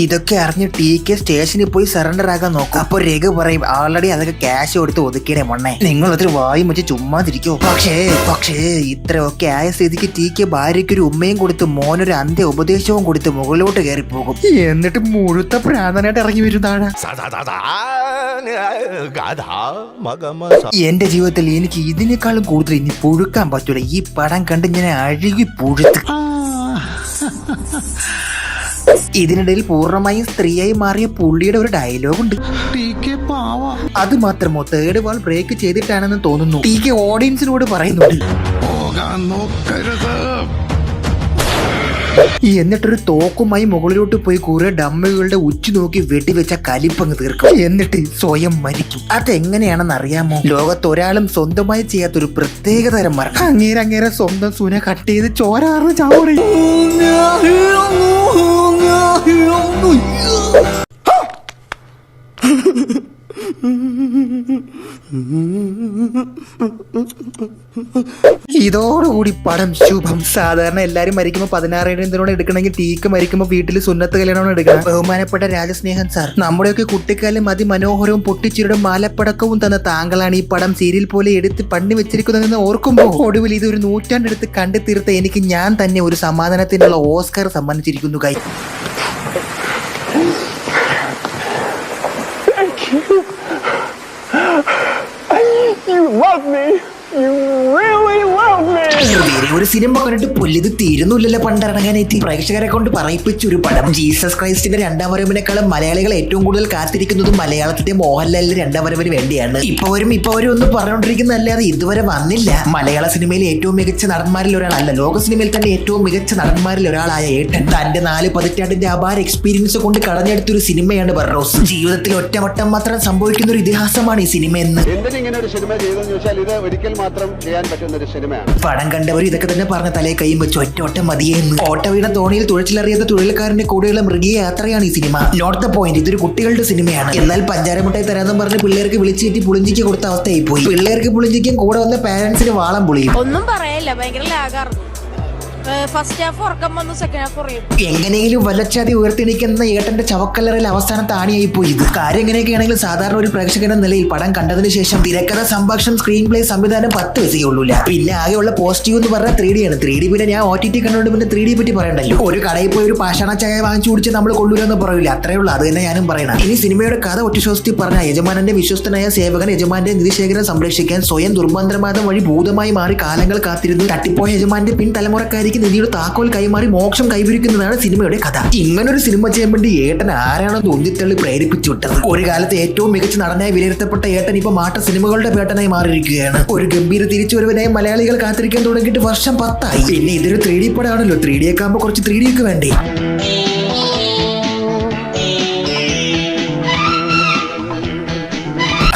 ഇതൊക്കെ അറിഞ്ഞ് ടീക്കെ സ്റ്റേഷനിൽ പോയി സറണ്ടർ ആകാൻ നോക്കും. അപ്പൊ രഘു പറയും ആൾറെഡി അതൊക്കെ ക്യാഷ് കൊടുത്ത് ഒതുക്കിയേ മണ്ണേ, നിങ്ങൾ അതിൽ വായും വെച്ച് ചുമ്മാതിരിക്കോ. പക്ഷേ ഇത്രയൊക്കെ ആയ സ്ഥിതിക്ക് ടീക്കെ ഭാര്യയ്ക്ക് ഒരു ഉമ്മയും കൊടുത്ത് മോനൊരു അന്ത്യ ഉപദേശവും കൊടുത്ത് മുകളിലോട്ട് കയറി പോകും. എന്നിട്ട് മുഴുത്ത പ്രാണനായിട്ട് ഇറങ്ങി വരുന്നതാണ്. എന്റെ ജീവിതത്തിൽ എനിക്ക് ഇതിനേക്കാളും കൂടുതൽ ഇനി പുഴുക്കാൻ പറ്റൂല. ഈ പടം കണ്ട് ഞാൻ അഴുകി പുഴുത്ത്. ഇതിനിടയിൽ പൂർണ്ണമായും സ്ത്രീയായി മാറിയ പുള്ളിയുടെ ഒരു ഡയലോഗ് ഉണ്ട്. അത് മാത്രമോ തേർഡ് വാൾ ബ്രേക്ക് ചെയ്തിട്ടാണെന്ന് തോന്നുന്നു. ടീക്കെ ഓഡിയൻസിനോട് പറയുന്നുണ്ട്. എന്നിട്ടൊരു തോക്കുമായി മുകളിലോട്ട് പോയി കുറെ ഡമ്മികളുടെ ഉച്ചു നോക്കി വെടിവെച്ച കലിപ്പങ്ങ് തീർക്കും. എന്നിട്ട് സ്വയം മരിക്കും. അതെങ്ങനെയാണെന്ന് അറിയാമോ? ലോകത്ത് ഒരാളും സ്വന്തമായി ചെയ്യാത്തൊരു പ്രത്യേക തരം മരണം. അങ്ങേരെ സ്വന്തം സുന കട്ട് ചെയ്ത് ചോരാറിന് ചാവറി. ഇതോടുകൂടി പടം ശുഭം. സാധാരണ എല്ലാരും മരിക്കുമ്പോൾ 16 എന്തിനോട് എടുക്കണമെങ്കിൽ ടീക്ക് മരിക്കുമ്പോൾ വീട്ടിൽ സുന്നത്ത് കല്യാണമാണ് എടുക്കണം. ബഹുമാനപ്പെട്ട രാജസ്നേഹൻ സാർ, നമ്മുടെയൊക്കെ കുട്ടിക്കാലം അതിമനോഹരവും പൊട്ടിച്ചിരുടെ മാലപ്പടക്കവും തന്ന താങ്കളാണ് ഈ പടം സീരിയൽ പോലെ എടുത്ത് പണി വെച്ചിരിക്കുന്നതെന്ന് ഓർക്കുമ്പോൾ ഒടുവിൽ ഇത് ഒരു നൂറ്റാണ്ടെടുത്ത് കണ്ടു തീർത്ത എനിക്ക് ഞാൻ തന്നെ ഒരു സമാധാനത്തിനുള്ള ഓസ്കാർ സമ്മാനിച്ചിരിക്കുന്നു. കൈ ഒരു സിനിമ കണ്ടിട്ട് പൊല്ലിത് തീരുന്നില്ലല്ലോ പണ്ടിറങ്ങാനായിട്ട്. പ്രേക്ഷകരെ കൊണ്ട് പറയിപ്പിച്ച ഒരു പടം. ജീസസ് ക്രൈസ്റ്റിന്റെ 2ാം വരവിനേക്കാളും മലയാളികൾ ഏറ്റവും കൂടുതൽ കാത്തിരിക്കുന്നതും മലയാളത്തിന്റെ മോഹൻലാലിന്റെ 2ാം വരവിന് വേണ്ടിയാണ്. ഇപ്പൊ വരും ഒന്ന് പറഞ്ഞുകൊണ്ടിരിക്കുന്നതല്ലാതെ ഇതുവരെ വന്നില്ല. മലയാള സിനിമയിൽ ഏറ്റവും മികച്ച നടന്മാരിൽ ഒരാളല്ല, ലോക സിനിമയിൽ തന്നെ ഏറ്റവും മികച്ച നടന്മാരിൽ ഒരാളായ ഏട്ടൻ തന്റെ 4 പതിറ്റാണ്ടിന്റെ അപാര എക്സ്പീരിയൻസ് കൊണ്ട് കടഞ്ഞെടുത്തൊരു സിനിമയാണ് ബർറോസ്. ജീവിതത്തിൽ ഒറ്റവട്ടം മാത്രം സംഭവിക്കുന്ന ഒരു ഇതിഹാസമാണ് ഈ സിനിമ എന്ന് എന്തിനിങ്ങനെ ഒരു സിനിമ ചെയ്തെന്ന് ചോദിച്ചാൽ ഇത് ഒരിക്കൽ മാത്രം ചെയ്യാൻ പറ്റുന്ന ഒരു സിനിമയാണ്. പടം കണ്ടവർ ഇതൊക്കെ തന്നെ പറഞ്ഞ തലയെ കൈയും വെച്ച് ഒറ്റ മതിയെന്ന്. ഓട്ട വീണ തോണിയിൽ തുഴച്ചിലറിയാത്ത തൊഴിൽക്കാരന്റെ കൂടെയുള്ള മൃഗീയ യാത്രയാണ് ഈ സിനിമ. നോട്ട് ദ പോയിന്റ്, ഇതൊരു കുട്ടികളുടെ സിനിമയാണ്. എന്നാൽ പഞ്ചാരമുട്ടായി തരാമെന്ന് പറഞ്ഞ് പിള്ളേർക്ക് വിളിച്ചേറ്റി പുളിഞ്ചിക്ക് കൊടുത്ത അവസ്ഥയായി പോയി. പിള്ളേർക്ക് പുളിഞ്ചിക്കും കൂടെ വന്ന പാരന്റ്സിന് വാളം പുളിയും. ഒന്നും പറയല്ല, ഭയങ്കര ലാഗായിരുന്നു. ഫസ്റ്റ് ഹാഫ് ഉറക്കം വന്നു, സെക്കൻഡ് ഹാഫ് കുറയും. എങ്ങനെയെങ്കിലും വല്ലച്ചാതി ഉയർത്തിണിക്കുന്ന ഏട്ടന്റെ ചവക്കല്ലറിൽ അവസാനത്തെ ആണിയായി പോയി ഇത്. കാര്യം എങ്ങനെയൊക്കെയാണെങ്കിലും സാധാരണ ഒരു പ്രേക്ഷകൻ എന്ന നിലയിൽ പടം കണ്ടതിന് ശേഷം തിരക്കഥ, സംഭാഷണം, സ്ക്രീൻ പ്ലേ, സംവിധാനം 10 പൈസയുള്ളൂല. പിന്നെ ആകെയുള്ള പോസിറ്റീവ് എന്ന് പറഞ്ഞാൽ 3D ആണ്. 3D പിന്നെ ഞാൻ OTT കണ്ടുകൊണ്ട് പിന്നെ 3D പറ്റി പറയണ്ടല്ലോ. ഒരു കടയിൽ പോയി ഒരു പാഷാണ ചായ വാങ്ങിച്ചു കുടിച്ച് നമ്മൾ കൊണ്ടുവരുമെന്ന് പറയില്ല, അത്രേ ഉള്ളൂ. അത് തന്നെ ഞാനും പറയണം. ഇനി സിനിമയുടെ കഥ ഒറ്റ ശ്വാസത്തിൽ പറഞ്ഞ യജമാനന്റെ വിശ്വസ്തനായ സേവകൻ യജമാന്റെ നിധിശേഖരം സംരക്ഷിക്കാൻ സ്വയം ദുർബന്ധമാതം വഴി ഭൂതമായി മാറി കാലങ്ങൾ കാത്തിരുന്നു തട്ടിപ്പോയ യജമാന്റെ പിൻതലമുറക്കാരി നിധിയുടെ താക്കോൽ കൈമാറി മോക്ഷം കൈവരിക്കുന്നതാണ് സിനിമയുടെ കഥ. ഇങ്ങനൊരു സിനിമ ചെയ്യാൻ വേണ്ടി ഏട്ടൻ ആരാണോ തോന്നിത്തള്ളി പ്രേരിപ്പിച്ചു വിട്ടത്. ഒരു കാലത്ത് ഏറ്റവും മികച്ച നടനായി വിലയിരുത്തപ്പെട്ട ഏട്ടൻ ഇപ്പൊ മാട്ട സിനിമകളുടെ പേട്ടനായി മാറിയിരിക്കുകയാണ്. ഒരു ഗംഭീര തിരിച്ചുവരവിനായി മലയാളികൾ കാത്തിരിക്കാൻ തുടങ്ങിയിട്ട് വർഷം 10 ആയി. പിന്നെ ഇതൊരു 3D പടമാണല്ലോ. 3D ഒക്കെ ആകുമ്പോൾ കുറച്ച് 3D ഒക്കെ വേണ്ടേ.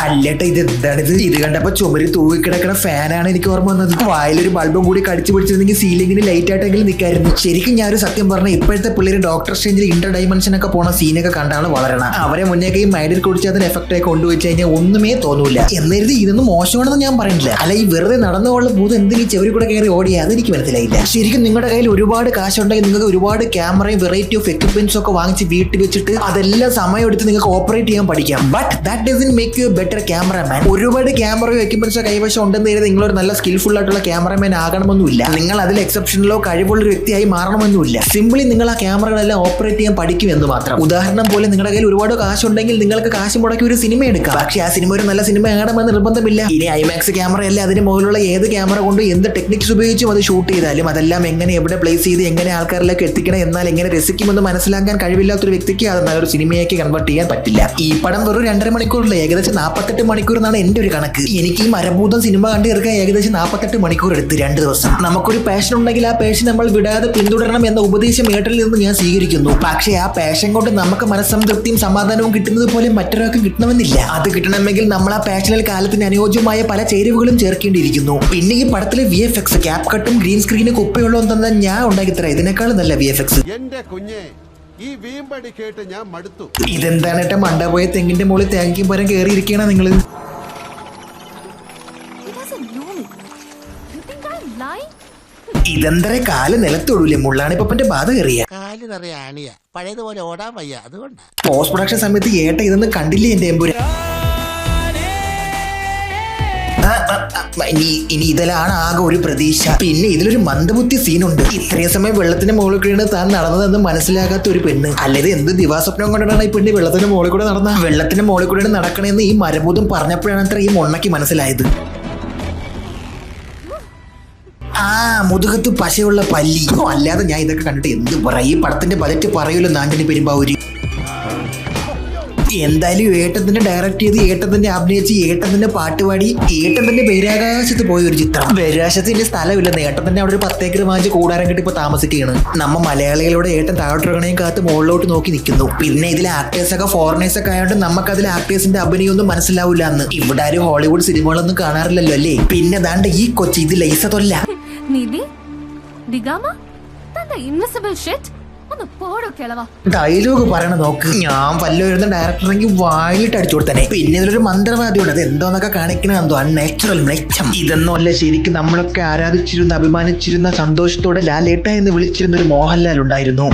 അല്ലേട്ട ഇത് എന്താണിത്? ഇത് കണ്ടപ്പോ ചുമരി തൂങ്ങിക്കിടക്കണ ഫാനാണ് എനിക്ക് ഓർമ്മ വന്നത്. വായിലൊരു ബൾബും കൂടി കടിച്ചു പിടിച്ചിരുന്നെങ്കിൽ സീലിംഗിന് ലൈറ്റ് ആയിട്ടെങ്കിലും നിൽക്കായിരുന്നു. ശരിക്കും ഞാനൊരു സത്യം പറഞ്ഞ ഇപ്പോഴത്തെ പിള്ളേര് ഡോക്ടർ സ്ട്രേഞ്ചിൽ ഇന്റർ ഡൈമെൻഷൻ ഒക്കെ പോണ സീനൊക്കെ കണ്ടാണ് വളരണം. അവരെ മുന്നേക്ക് ഈ മൈഡിൽ കുടിച്ച് അതിന് എഫക്റ്റ് ആയി കൊണ്ടുവച്ച് കഴിഞ്ഞാൽ ഒന്നുമേ തോന്നൂല. എന്നരുത് ഇതൊന്നും മോശമാണെന്ന് ഞാൻ പറയുന്നില്ല. അല്ല, ഈ വെറുതെ നടന്നുകൊള്ള ഭൂതം എന്തെങ്കിലും ചെവരി കൂടെ കയറി ഓടിയാ അതെനിക്ക് മനസ്സിലായില്ല. ശരിക്കും നിങ്ങളുടെ കയ്യിൽ ഒരുപാട് കാശുണ്ടെങ്കിൽ നിങ്ങൾക്ക് ഒരുപാട് ക്യാമറയും വെറൈറ്റി ഓഫ് എക്യുപ്മെന്റ്സും ഒക്കെ വാങ്ങിച്ച് വീട്ടിൽ വെച്ചിട്ട് അതെല്ലാം സമയം എടുത്ത് നിങ്ങൾക്ക് ഓപ്പറേറ്റ് ചെയ്യാൻ പഠിക്കാം. But that doesn't make you better cameraman. ഒരുപാട് ക്യാമറയോ എക്യുപ്മെന്റ്സോ കൈവശം ഉണ്ടെന്ന് കരുതി നിങ്ങളൊരു നല്ല സ്കിൽഫുൾ ആയിട്ടുള്ള ക്യാമറമാൻ ആകണമെന്നില്ല. നിങ്ങൾ അതിൽ എക്സെപ്ഷനിലോ കഴിവുള്ള ഒരു വ്യക്തിയായി മാറണമെന്നില്ല. സിംപിളി നിങ്ങൾ ആ ക്യാമറകളെല്ലാം ഓപ്പറേറ്റ് ചെയ്യാൻ പഠിക്കും എന്ന് മാത്രം. ഉദാഹരണം പോലെ നിങ്ങളുടെ കയ്യിൽ ഒരുപാട് കാശുണ്ടെങ്കിൽ നിങ്ങൾക്ക് കാശ് മുടക്കി ഒരു സിനിമ എടുക്കാം. പക്ഷേ ആ സിനിമ ഒരു നല്ല സിനിമ ആകണമെന്ന് നിർബന്ധമില്ല. ഇനി ഐമാക്സ് ക്യാമറ അല്ല, അതിന് മുകളിലുള്ള ഏത് ക്യാമറ കൊണ്ട് എന്ത് ടെക്നിക്സ് ഉപയോഗിച്ചും അത് ഷൂട്ട് ചെയ്താലും അതെല്ലാം എങ്ങനെ എവിടെ പ്ലേസ് ചെയ്ത് എങ്ങനെ ആൾക്കാരിലേക്ക് എത്തിക്കണം, എന്നാൽ എങ്ങനെ രസിക്കുമെന്ന് മനസ്സിലാക്കാൻ കഴിവില്ലാത്തൊരു വ്യക്തിക്ക് അത് നല്ലൊരു സിനിമയാക്കി കൺവേർട്ട് ചെയ്യാൻ പറ്റില്ല. ഈ പടം വെറും 2.5 മണിക്കൂറില്ല, ഏകദേശം 48 മണിക്കൂർ എന്നാണ് എന്റെ ഒരു കണക്ക്. എനിക്ക് ഈ മരഭൂതം സിനിമ കണ്ടു തീർക്കാൻ ഏകദേശം 48 മണിക്കൂർ എടുത്ത് 2 ദിവസം. നമുക്കൊരു പാഷൻ ഉണ്ടെങ്കിൽ ആ പാഷൻ നമ്മൾ വിടാതെ പിന്തുടരണം എന്ന ഉപദേശം ഏട്ടനിൽ നിന്ന് ഞാൻ സ്വീകരിക്കുന്നു. പക്ഷേ ആ പാഷൻ കൊണ്ട് നമുക്ക് മനസ്സംതൃപ്തിയും സമാധാനവും കിട്ടുന്നത് പോലെ മറ്റൊരാൾക്കും കിട്ടണമെന്നില്ല. അത് കിട്ടണമെങ്കിൽ നമ്മൾ ആ പാഷനിൽ കാലത്തിന് അനുയോജ്യമായ പല ചേരുവകളും ചേർക്കേണ്ടിയിരിക്കുന്നു. പിന്നെ ഈ പടത്തിലെ VFX, ക്യാപ് കട്ടും ഗ്രീൻ സ്ക്രീനും കുപ്പയുള്ളതും തന്നെ ഞാൻ ഉണ്ടാക്കി തരാം. ഇതിനേക്കാളും നല്ല VFX. എന്റെ കുഞ്ഞെ, ഈ വീമ്പടി കേട്ട് ഞാൻ മടുത്തു. ഇതെന്താണ് ഏട്ടാ മണ്ട പോയ തെങ്ങിന്റെ മുകളിൽ തേങ്ങയും പരം കയറിയിരിക്കണ നിങ്ങള്? ഇതെന്തര കാല് നിലത്തൊടൂലേ? മുള്ളാണിപ്പന്റെ ബാധ കയറിയ പഴയതുപോലെ ഓടാൻ വയ്യ, അതുകൊണ്ട് പോസ്റ്റ് പ്രൊഡക്ഷൻ സമയത്ത് ഏട്ട ഇതൊന്നും കണ്ടില്ലേ എന്റെ എമ്പുര? ഇനി ഇതിലാണ് ആകെ ഒരു പ്രതീക്ഷ. പിന്നെ ഇതിലൊരു മന്ദബുദ്ധി സീനുണ്ട്. ഇത്രയും സമയം വെള്ളത്തിന്റെ മുകളിൽ കൂടെ താൻ നടന്നതെന്ന് മനസ്സിലാകാത്ത ഒരു പെണ്ണ്. അല്ലെങ്കിൽ എന്ത് ദിവാസ്വപ്നം കൊണ്ടാണ് ഈ പെണ്ണ് വെള്ളത്തിന്റെ മുകളിൽ കൂടെ നടന്ന? വെള്ളത്തിന്റെ മുകളിൽ കൂടെ നടക്കണമെന്ന് ഈ മരഭൂതം പറഞ്ഞപ്പോഴാണ് അത്ര ഈ മൊണ്ണയ്ക്ക് മനസ്സിലായത്. മുതുകത്ത് പശയുള്ള പല്ലി. അല്ലാതെ ഞാൻ ഇതൊക്കെ കണ്ടിട്ട് എന്ത് പറയും? ഈ പടത്തിന്റെ ബജറ്റ് പറയൂല്ലോ ആന്റണി പെരുമ്പാവൂര്. എന്തായാലും ഏട്ടൻ തന്നെ ഡയറക്ട് ചെയ്ത്, ഏട്ടൻ തന്നെ അഭിനയിച്ച്, ഏട്ടൻ തന്നെ പാട്ടുപാടി, ഏട്ടൻ തന്നെ ബഹിരാകാശത്ത് പോയ ഒരു ചിത്രം. ബഹിരാകാശത്തിന്റെ സ്ഥലമില്ലെന്ന് ഏട്ടൻ തന്നെ അവിടെ ഒരു 10 ഏക്കർ വാങ്ങിച്ച് കൂടാരം കെട്ടി ഇപ്പൊ താമസിക്കുകയാണ്. നമ്മ മലയാളികളോട് ഏട്ടൻ താഴോട്ടിറങ്ങണേയും കാത്ത് മുകളിലോട്ട് നോക്കി നിൽക്കുന്നു. പിന്നെ ഇതിലെ ആക്ടേഴ്സ് ഒക്കെ ഫോറിനേഴ്സ് ഒക്കെ ആയതുകൊണ്ട് നമുക്ക് അതിലെ ആക്ടേഴ്സിന്റെ അഭിനയൊന്നും മനസ്സിലാവില്ല എന്ന്. ഇവിടെ ആരും ഹോളിവുഡ് സിനിമകളൊന്നും കാണാറില്ലല്ലോ അല്ലേ? പിന്നെ ദാണ്ട് ഈ കൊച്ചി, ഇത് ലൈസ തൊല്ല. നിധി ദിഗാമ തന്റെ ഇൻവിസിബിൾ ഷിറ്റ് ഡയലോഗ് പറയണ നോക്ക്. ഞാൻ വല്ലവരുന്ന ഡയറക്ടറെങ്കിൽ വായിലിട്ട് അടിച്ചു കൊടുത്തനെ. പിന്നെ ഇതിലൊരു മന്ത്രവാദിയുണ്ട്, അത് എന്തോന്നൊക്കെ കാണിക്കണ എന്തോ അൺനാച്ചുറൽ മെച്ചം. ഇതൊന്നും അല്ല ശരിക്കും നമ്മളൊക്കെ ആരാധിച്ചിരുന്ന അഭിമാനിച്ചിരുന്ന സന്തോഷത്തോടെ ലാലേട്ട എന്ന് വിളിച്ചിരുന്ന ഒരു മോഹൻലാൽ ഉണ്ടായിരുന്നു.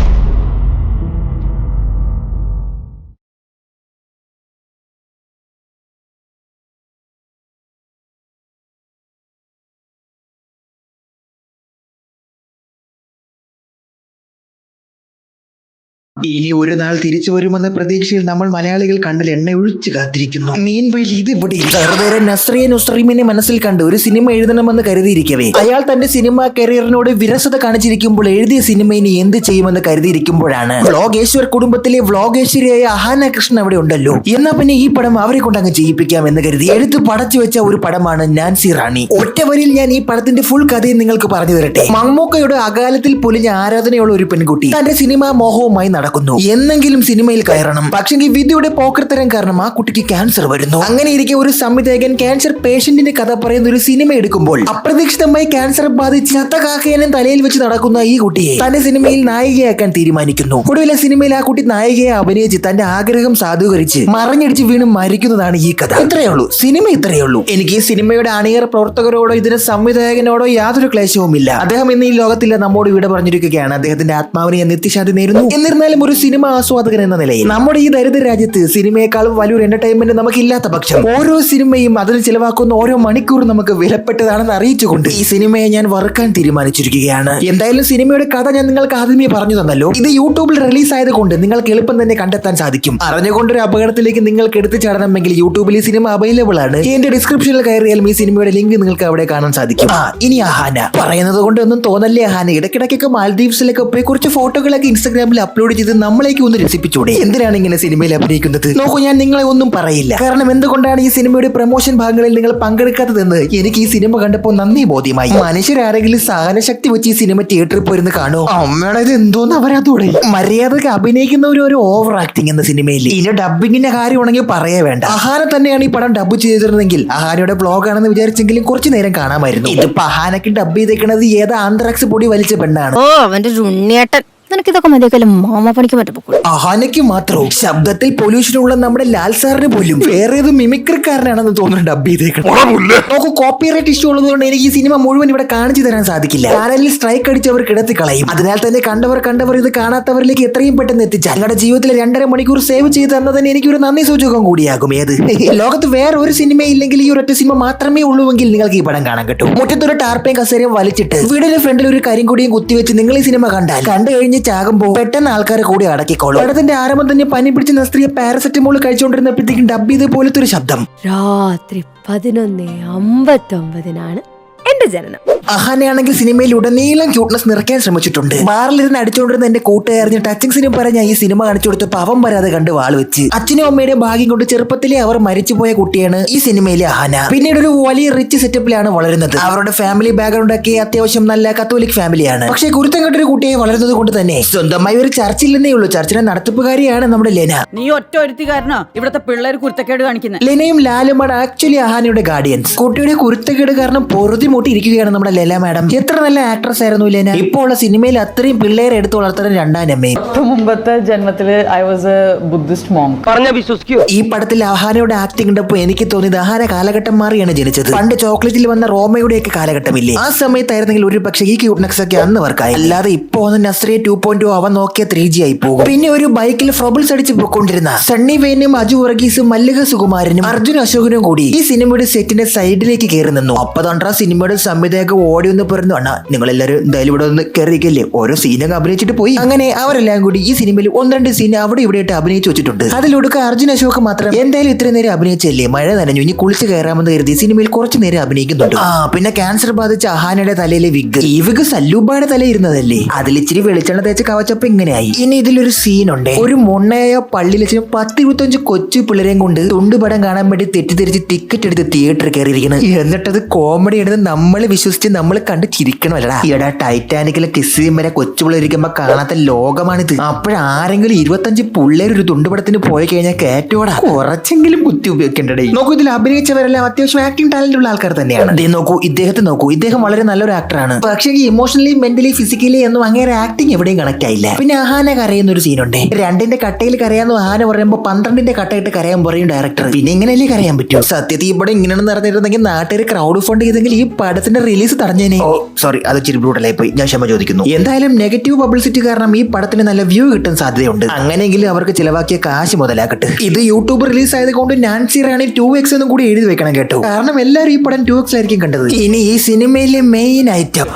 ഇനി ഒരു നാൾ തിരിച്ചു വരുമെന്ന പ്രതീക്ഷയിൽ നമ്മൾ മലയാളികൾ കണ്ടിൽ എണ്ണ ഒഴിച്ചു കാത്തിരിക്കുന്നു. മീൻവെയിൽ ഇത് ഇവിടെ നസ്രിയ നുസ്രീമിനെ മനസ്സിൽ കണ്ട് ഒരു സിനിമ എഴുതണമെന്ന് കരുതിയിരിക്കവേ അയാൾ തന്റെ സിനിമാ കരിയറിനോട് വിരസത കാണിച്ചിരിക്കുമ്പോൾ എഴുതിയ സിനിമ ഇനി എന്ത് ചെയ്യുമെന്ന് കരുതിയിരിക്കുമ്പോഴാണ് വ്ലോഗേശ്വർ കുടുംബത്തിലെ വ്ലോഗേശ്വരിയായ അഹാന കൃഷ്ണൻ അവിടെ ഉണ്ടല്ലോ. എന്നാ പിന്നെ ഈ പടം അവരെ കൊണ്ട് അങ്ങ് ചെയ്യിപ്പിക്കാം എന്ന് കരുതി എടുത്ത് പടച്ചു വെച്ച ഒരു പടമാണ് നാൻസി റാണി. ഒറ്റ വരിയിൽ ഞാൻ ഈ പടത്തിന്റെ ഫുൾ കഥയും നിങ്ങൾക്ക് പറഞ്ഞു തരട്ടെ. മമ്മൂക്കയുടെ അകാലത്തിൽ പൊലിഞ്ഞ ആരാധനയുള്ള ഒരു പെൺകുട്ടി തന്റെ സിനിമാ മോഹവുമായി നടക്കുന്നു. എന്നെങ്കിലും സിനിമയിൽ കയറണം. പക്ഷെങ്കിൽ വിധിയുടെ പോക്കർത്തരം കാരണം ആ കുട്ടിക്ക് ക്യാൻസർ വരുന്നു. അങ്ങനെ ഇരിക്കെ ഒരു സംവിധായകൻ ക്യാൻസർ പേഷ്യന്റിന്റെ കഥ പറയുന്ന ഒരു സിനിമ എടുക്കുമ്പോൾ അപ്രതീക്ഷിതമായി ക്യാൻസർ ബാധിച്ച് ചത്ത കാക്കയനും തലയിൽ വെച്ച് നടക്കുന്ന ഈ കുട്ടിയെ തന്റെ സിനിമയിൽ നായികയാക്കാൻ തീരുമാനിക്കുന്നു. ഒടുവിലെ സിനിമയിൽ ആ കുട്ടി നായികയെ അഭിനയിച്ച് തന്റെ ആഗ്രഹം സാധൂകരിച്ച് മറിഞ്ഞടിച്ച് വീണ് മരിക്കുന്നതാണ് ഈ കഥ. ഇത്രയേ ഉള്ളൂ, സിനിമ ഇത്രയേ ഉള്ളൂ. എനിക്ക് ഈ സിനിമയുടെ അണിയർ പ്രവർത്തകരോടോ ഇതിന്റെ സംവിധായകനോടോ യാതൊരു ക്ലേശവുമില്ല. അദ്ദേഹം ഇന്ന് ഈ ലോകത്തില്ല, നമ്മോട് ഇവിടെ പറഞ്ഞിരിക്കുകയാണ്. അദ്ദേഹത്തിന്റെ ആത്മാവിനെ ഞാൻ നിത്യശാന്തി നേരുന്നു. എന്നിരുന്നാലും ഒരു സിനിമ ആസ്വാദകൻ എന്ന നിലയിൽ നമ്മുടെ ഈ ദരിദ്ര രാജ്യത്ത് സിനിമയെക്കാളും വലിയൊരു എന്റർടൈൻമെന്റ് നമുക്കില്ലാത്ത പക്ഷം ഓരോ സിനിമയും അതിൽ ചിലവാക്കുന്ന ഓരോ മണിക്കൂറും നമുക്ക് വിലപ്പെട്ടതാണെന്ന് അറിയിച്ചുകൊണ്ട് ഈ സിനിമയെ ഞാൻ വറുക്കാൻ തീരുമാനിച്ചിരിക്കുകയാണ്. എന്തായാലും സിനിമയുടെ കഥ ഞാൻ നിങ്ങൾക്ക് ആദ്യമേ പറഞ്ഞു തന്നല്ലോ. ഇത് യൂട്യൂബിൽ റിലീസ് ആയതുകൊണ്ട് നിങ്ങൾക്ക് എളുപ്പം തന്നെ കണ്ടെത്താൻ സാധിക്കും. അറിഞ്ഞുകൊണ്ടൊരു അപകടത്തിലേക്ക് നിങ്ങൾക്ക് എടുത്തു ചാടണമെങ്കിൽ യൂട്യൂബിൽ ഈ സിനിമ അവൈലബിൾ ആണ്. എന്റെ ഡിസ്ക്രിപ്ഷനിൽ കയറിയാൽ ഈ സിനിമയുടെ ലിങ്ക് നിങ്ങൾക്ക് അവിടെ കാണാൻ സാധിക്കും. ഇനി അഹാന പറയുന്നത് കൊണ്ട് ഒന്നും തോന്നല്ലേ. അഹാന ഇടയ്ക്കിടയ്ക്കൊക്കെ മാൽദീവ്സിലൊക്കെ പോയി കുറച്ച് ഫോട്ടോകളൊക്കെ ഇൻസ്റ്റാഗ്രാമിൽ അപ്ലോഡ് ചെയ്ത് നമ്മളേക്ക് ഒന്ന് രസിപ്പിച്ചൂടെ? എന്തിനാണ് ഇങ്ങനെ സിനിമയിൽ അഭിനയിക്കുന്നത്? നോക്കൂ, ഞാൻ നിങ്ങളെ ഒന്നും പറയില്ല. കാരണം എന്തുകൊണ്ടാണ് ഈ സിനിമയുടെ പ്രൊമോഷൻ ഭാഗങ്ങളിൽ നിങ്ങൾ പങ്കെടുക്കാത്തതെന്ന് എനിക്ക് ഈ സിനിമ കണ്ടപ്പോൾ നന്ദി ബോധ്യമായി. മനുഷ്യരാരെങ്കിലും സഹനശക്തി വെച്ച് ഈ സിനിമ തിയേറ്ററിൽ പോയിരുന്ന് കാണോ? അമ്മയുടെ ഇത് എന്തോന്ന് അവരതോടെ മര്യാദക്ക് അഭിനയിക്കുന്നവർ ഒരു ഓവർ ആക്ടിങ് എന്ന സിനിമയിൽ. ഇനി ഡബിങ്ങിന്റെ കാര്യമാണെങ്കിൽ പറയേ വേണ്ട. അഹാന തന്നെയാണ് ഈ പടം ഡബ് ചെയ്തിരുന്നെങ്കിൽ അഹാനയുടെ ബ്ലോഗ് ആണെന്ന് വിചാരിച്ചെങ്കിലും കുറച്ചു നേരം കാണാമായിരുന്നു. ഇതിപ്പോ അഹാനക്ക് ഡബ് ചെയ്തേക്കുന്നത് ഏതാ ആന്ത്രാക്സ് പൊടി വലിച്ച പെണ്ണാണ്. ഓ അവന്റെ ഉണ്ണിയേട്ടൻ. നിനക്കിതൊക്കെ മതിയൊക്കെ മാമ പണിക്ക് പറ്റും. അഹാനയ്ക്ക് മാത്രവും ശബ്ദത്തിൽ പൊല്യൂഷൻ ഉള്ള നമ്മുടെ ലാൽ സാറിന് പോലും വേറെ ഏത് മിമിക്രിക്കാരനാണെന്ന് തോന്നുന്നു ഡബ് ചെയ്തേക്കണം. നോക്കൂ, കോപ്പിറൈറ്റ് ഇഷ്യൂ ഉള്ളതുകൊണ്ട് എനിക്ക് ഈ സിനിമ മുഴുവൻ ഇവിടെ കാണിച്ചു തരാൻ സാധിക്കില്ല. ചാനലിൽ സ്ട്രൈക്ക് അടിച്ചവർ കിടത്തി കളയും. അതിനാൽ തന്നെ കണ്ടവർ ഇത് കാണാത്തവരിലേക്ക് എത്രയും പെട്ടെന്ന് എത്തിച്ചാൽ നിങ്ങളുടെ ജീവിതത്തിൽ 2.5 മണിക്കൂർ സേവ് ചെയ്ത് തന്നതിന് എനിക്കൊരു നന്ദി സൂചകം കൂടിയാകും. ഏത് ലോകത്ത് വേറെ ഒരു സിനിമ ഇല്ലെങ്കിൽ ഈ ഒരൊറ്റ സിനിമ മാത്രമേ ഉള്ളൂവെങ്കിൽ നിങ്ങൾക്ക് ഈ പടം കാണാൻ കിട്ടും. മുറ്റത്തൊരു ടാർപ്പയും കസേരയും വലിച്ചിട്ട് വീടിന്റെ ഫ്രണ്ടിൽ ഒരു കരിങ്കൊടിയും കുത്തിവെച്ച് നിങ്ങൾ ഈ സിനിമ കണ്ടു കഴിഞ്ഞ് ചാകുമ്പോ പെട്ടെന്ന് ആൾക്കാർ കൂടി അടക്കിക്കോളും. പടത്തിന്റെ ആരംഭം തന്നെ പനി പിടിച്ച് നസ്രിയ പാരസെറ്റമോൾ കഴിച്ചുകൊണ്ടിരുന്നപ്പോഴത്തേക്കും ഡബ് ചെയ്ത് പോലത്തെ ഒരു ശബ്ദം. രാത്രി 11:59 എന്റെ ജനനം. അഹാനയാണെങ്കിൽ സിനിമയിൽ ഉടനീളം ക്യൂട്ട്നെസ് നിറയ്ക്കാൻ ശ്രമിച്ചിട്ടുണ്ട്. ബാറിലിരുന്ന് അടിച്ചുകൊണ്ടിരുന്ന എന്റെ കൂട്ടുകാരന് ടച്ചിങ് സിനിമ പറഞ്ഞ ഈ സിനിമ കാണിച്ചു കൊടുത്തപ്പോൾ അവൻ വരാതെ കണ്ട് വാൾ വെച്ച്. അച്ഛനും അമ്മയുടെയും ഭാഗ്യം കൊണ്ട് ചെറുപ്പത്തിലെ അവർ മരിച്ചുപോയ കുട്ടിയാണ് ഈ സിനിമയിലെ അഹാന. പിന്നീട് ഒരു വലിയ റിച്ച് സെറ്റപ്പിലാണ് വളരുന്നത്. അവരുടെ ഫാമിലി ബാക്ക്ഗ്രൗണ്ട് ഒക്കെ അത്യാവശ്യം നല്ല കത്തോലിക് ഫാമിലിയാണ്. പക്ഷേ കുരുത്തം കെട്ടൊരു കുട്ടിയെ വളരുന്നത് കൊണ്ട് തന്നെ സ്വന്തമായി ഒരു ചർച്ചില്ലെന്നേ ഉള്ളൂ. ചർച്ചിലെ നടത്തിപ്പുകാരിയാണ് നമ്മുടെ ലെന. നീ ഒറ്റ ഒരുത്തിക്കാരനോ ഇവിടത്തെ പിള്ളേർ കുരുത്തക്കേട് കാണിക്കുന്നത്? ലെനയും ലാലുമാണ് ആക്ച്വലി അഹാനയുടെ ഗാർഡിയൻസ്. കുട്ടിയുടെ കുരുത്തക്കേട് കാരണം പൊറുതി ഇരിക്കുകയാണ് നമ്മുടെ ലെല മാഡം. എത്ര നല്ല ആക്ട്രസ് ആയിരുന്നു ലെന. ഇപ്പോൾ ഉള്ള സിനിമയിൽ അത്രയും പിള്ളേരെ എടുത്തു വളർത്തുന്ന 2ാം അമ്മയും. മുമ്പത്തെ ജന്മത്തില് I was a Buddhist monk. പറഞ്ഞ വിശ്വസിക്കൂ. ഈ പടത്തിൽ അഹാനയുടെ ആക്ടിംഗ് കണ്ടപ്പോൾ എനിക്ക് തോന്നിയത് അഹാന കാലഘട്ടം മാറിയാണ് ജനിച്ചത്. പണ്ട് ചോക്ലേറ്റിൽ വന്ന റോമയുടെ ഒക്കെ കാലഘട്ടമില്ലേ, ആ സമയത്തായിരുന്നെങ്കിൽ ഒരു പക്ഷേ ഈ ക്യൂട്ട്നെസ് ഒക്കെ അന്ന് വർക്കായി. അല്ലാതെ ഇപ്പൊ ഒന്ന് നസ്രിയ 2.0 അവൻ നോക്കിയ 3G ആയി പോകും. പിന്നെ ഒരു ബൈക്കിൽ ഫ്രബിൾസ് അടിച്ച് പോയിക്കൊണ്ടിരുന്ന സണ്ണി വെയിനും അജു വർഗീസും മല്ലിക സുകുമാരനും അർജുൻ അശോകനും കൂടി ഈ സിനിമയുടെ സെറ്റിന്റെ സൈഡിലേക്ക് കയറി നിന്നു. അപ്പതണ്ടാ സിനിമയുടെ സംവിധായക ഓടി ഒന്ന് പറഞ്ഞു, അണ്ണാ നിങ്ങളെല്ലാരും എന്തായാലും ഇവിടെ ഒന്ന് കയറിയിക്കല്ലേ, ഓരോ സീനൊക്കെ അഭിനയിച്ചിട്ട് പോയി. അങ്ങനെ അവരെല്ലാം കൂടി ഈ സിനിമയിൽ 1-2 സീൻ അവിടെ ഇവിടെയായിട്ട് അഭിനയിച്ചു വെച്ചിട്ടുണ്ട്. അതിലൊടുക്ക അർജുൻ അശോക് മാത്രം എന്തായാലും ഇത്രയും നേരം അഭിനയിച്ചല്ലേ, മഴ നനഞ്ഞു, ഇനി കുളിച്ച് കയറാമെന്ന് കരുതി സിനിമയിൽ കുറച്ചു നേരം അഭിനയിക്കുന്നുണ്ട്. പിന്നെ ക്യാൻസർ ബാധിച്ച അഹാനയുടെ തലയിലെ വിഗ്, ഈ വിഗ് സല്ലൂബായുടെ തലയിരുന്നതല്ലേ, അതിലിച്ചിരി വെളിച്ചെണ്ണ തേച്ച് കവച്ചപ്പോ ഇങ്ങനെയായി. ഇനി ഇതിലൊരു സീനുണ്ട്. ഒരു മുണ്ണയായ പള്ളിയിൽ 10-25 കൊച്ചു പിള്ളേരെയും കൊണ്ട് തുണ്ടുപടം കാണാൻ വേണ്ടി തെറ്റിദ്ധരിച്ച് ടിക്കറ്റ് എടുത്ത് തിയേറ്ററിൽ കയറിയിരിക്കുന്നത്. എന്നിട്ടത് കോമഡി എടുത്ത് നമ്മൾ വിശ്വസിച്ച് നമ്മൾ കണ്ട് ചിരിക്കണമല്ലടാ. ഈടാ ടൈറ്റാനിക്കിലെ കിസ് വരെ കൊച്ചുപിള്ളേരിക്കുമ്പോ കാണാത്ത ലോകമാണിത്. അപ്പോഴാരെങ്കിലും 25 പിള്ളേർ ഒരു തുണ്ടുപടത്തിന് പോയി കഴിഞ്ഞാൽ കേറ്റോടാ. കുറച്ചെങ്കിലും ബുദ്ധി ഉപയോഗിക്കേണ്ടേ. നോക്കൂ, ഇതിൽ അഭിനയിച്ചവരെല്ലാം അത്യാവശ്യം ആക്ടിംഗ് ടാലന്റ് ഉള്ള ആൾക്കാർ തന്നെയാണ്. നോക്കൂ, ഇദ്ദേഹത്തെ നോക്കൂ, ഇദ്ദേഹം വളരെ നല്ലൊരു ആക്ടറാണ്. പക്ഷേ ഇമോഷണലി, മെന്റലി, ഫിസിക്കലി ഒന്നും അങ്ങനെ ആക്ടിങ് എവിടെയും കണക്ട് ആയില്ല. പിന്നെ അഹാന കരയുന്ന ഒരു സീനുണ്ട്. 2ന്റെ കട്ടയിൽ കരയാന്ന് അഹാന പറയുമ്പോ 12ന്റെ കട്ടയിട്ട് കരയാൻ പറയും ഡയറക്ടർ. പിന്നെ ഇങ്ങനെയല്ലേ കരയാൻ പറ്റും? സത്യത്തിൽ ഇവിടെ ഇങ്ങനെയാണ് നടന്നിരുന്നെങ്കിൽ നാട്ടുകാർ ക്രൗഡ് ഫണ്ട് ചെയ്തെങ്കിൽ ഈ പടത്തിന്റെ റിലീസ് തടഞ്ഞേനെ. ഓ സോറി, അത് ഇച്ചിരി ബ്രൂട്ടലായി പോയി, ഞാൻ ക്ഷമ ചോദിക്കുന്നു. എന്തായാലും നെഗറ്റീവ് പബ്ലിസിറ്റി കാരണം ഈ പടത്തിന് നല്ല വ്യൂ കിട്ടാൻ സാധ്യതയുണ്ട്. അങ്ങനെയെങ്കിലും അവർക്ക് ചിലവാക്കിയ കാശ് മുതലാക്കട്ടെ. ഇത് യൂട്യൂബ് റിലീസ് ആയതുകൊണ്ട് നാൻസി റാണി 2x എന്നും കൂടി എഴുതി വെക്കണം കേട്ടോ. കാരണം എല്ലാവരും ഈ പടം 2x ആയിരിക്കും കണ്ടത്. ഇനി ഈ സിനിമയിലെ മെയിൻ ഐറ്റം,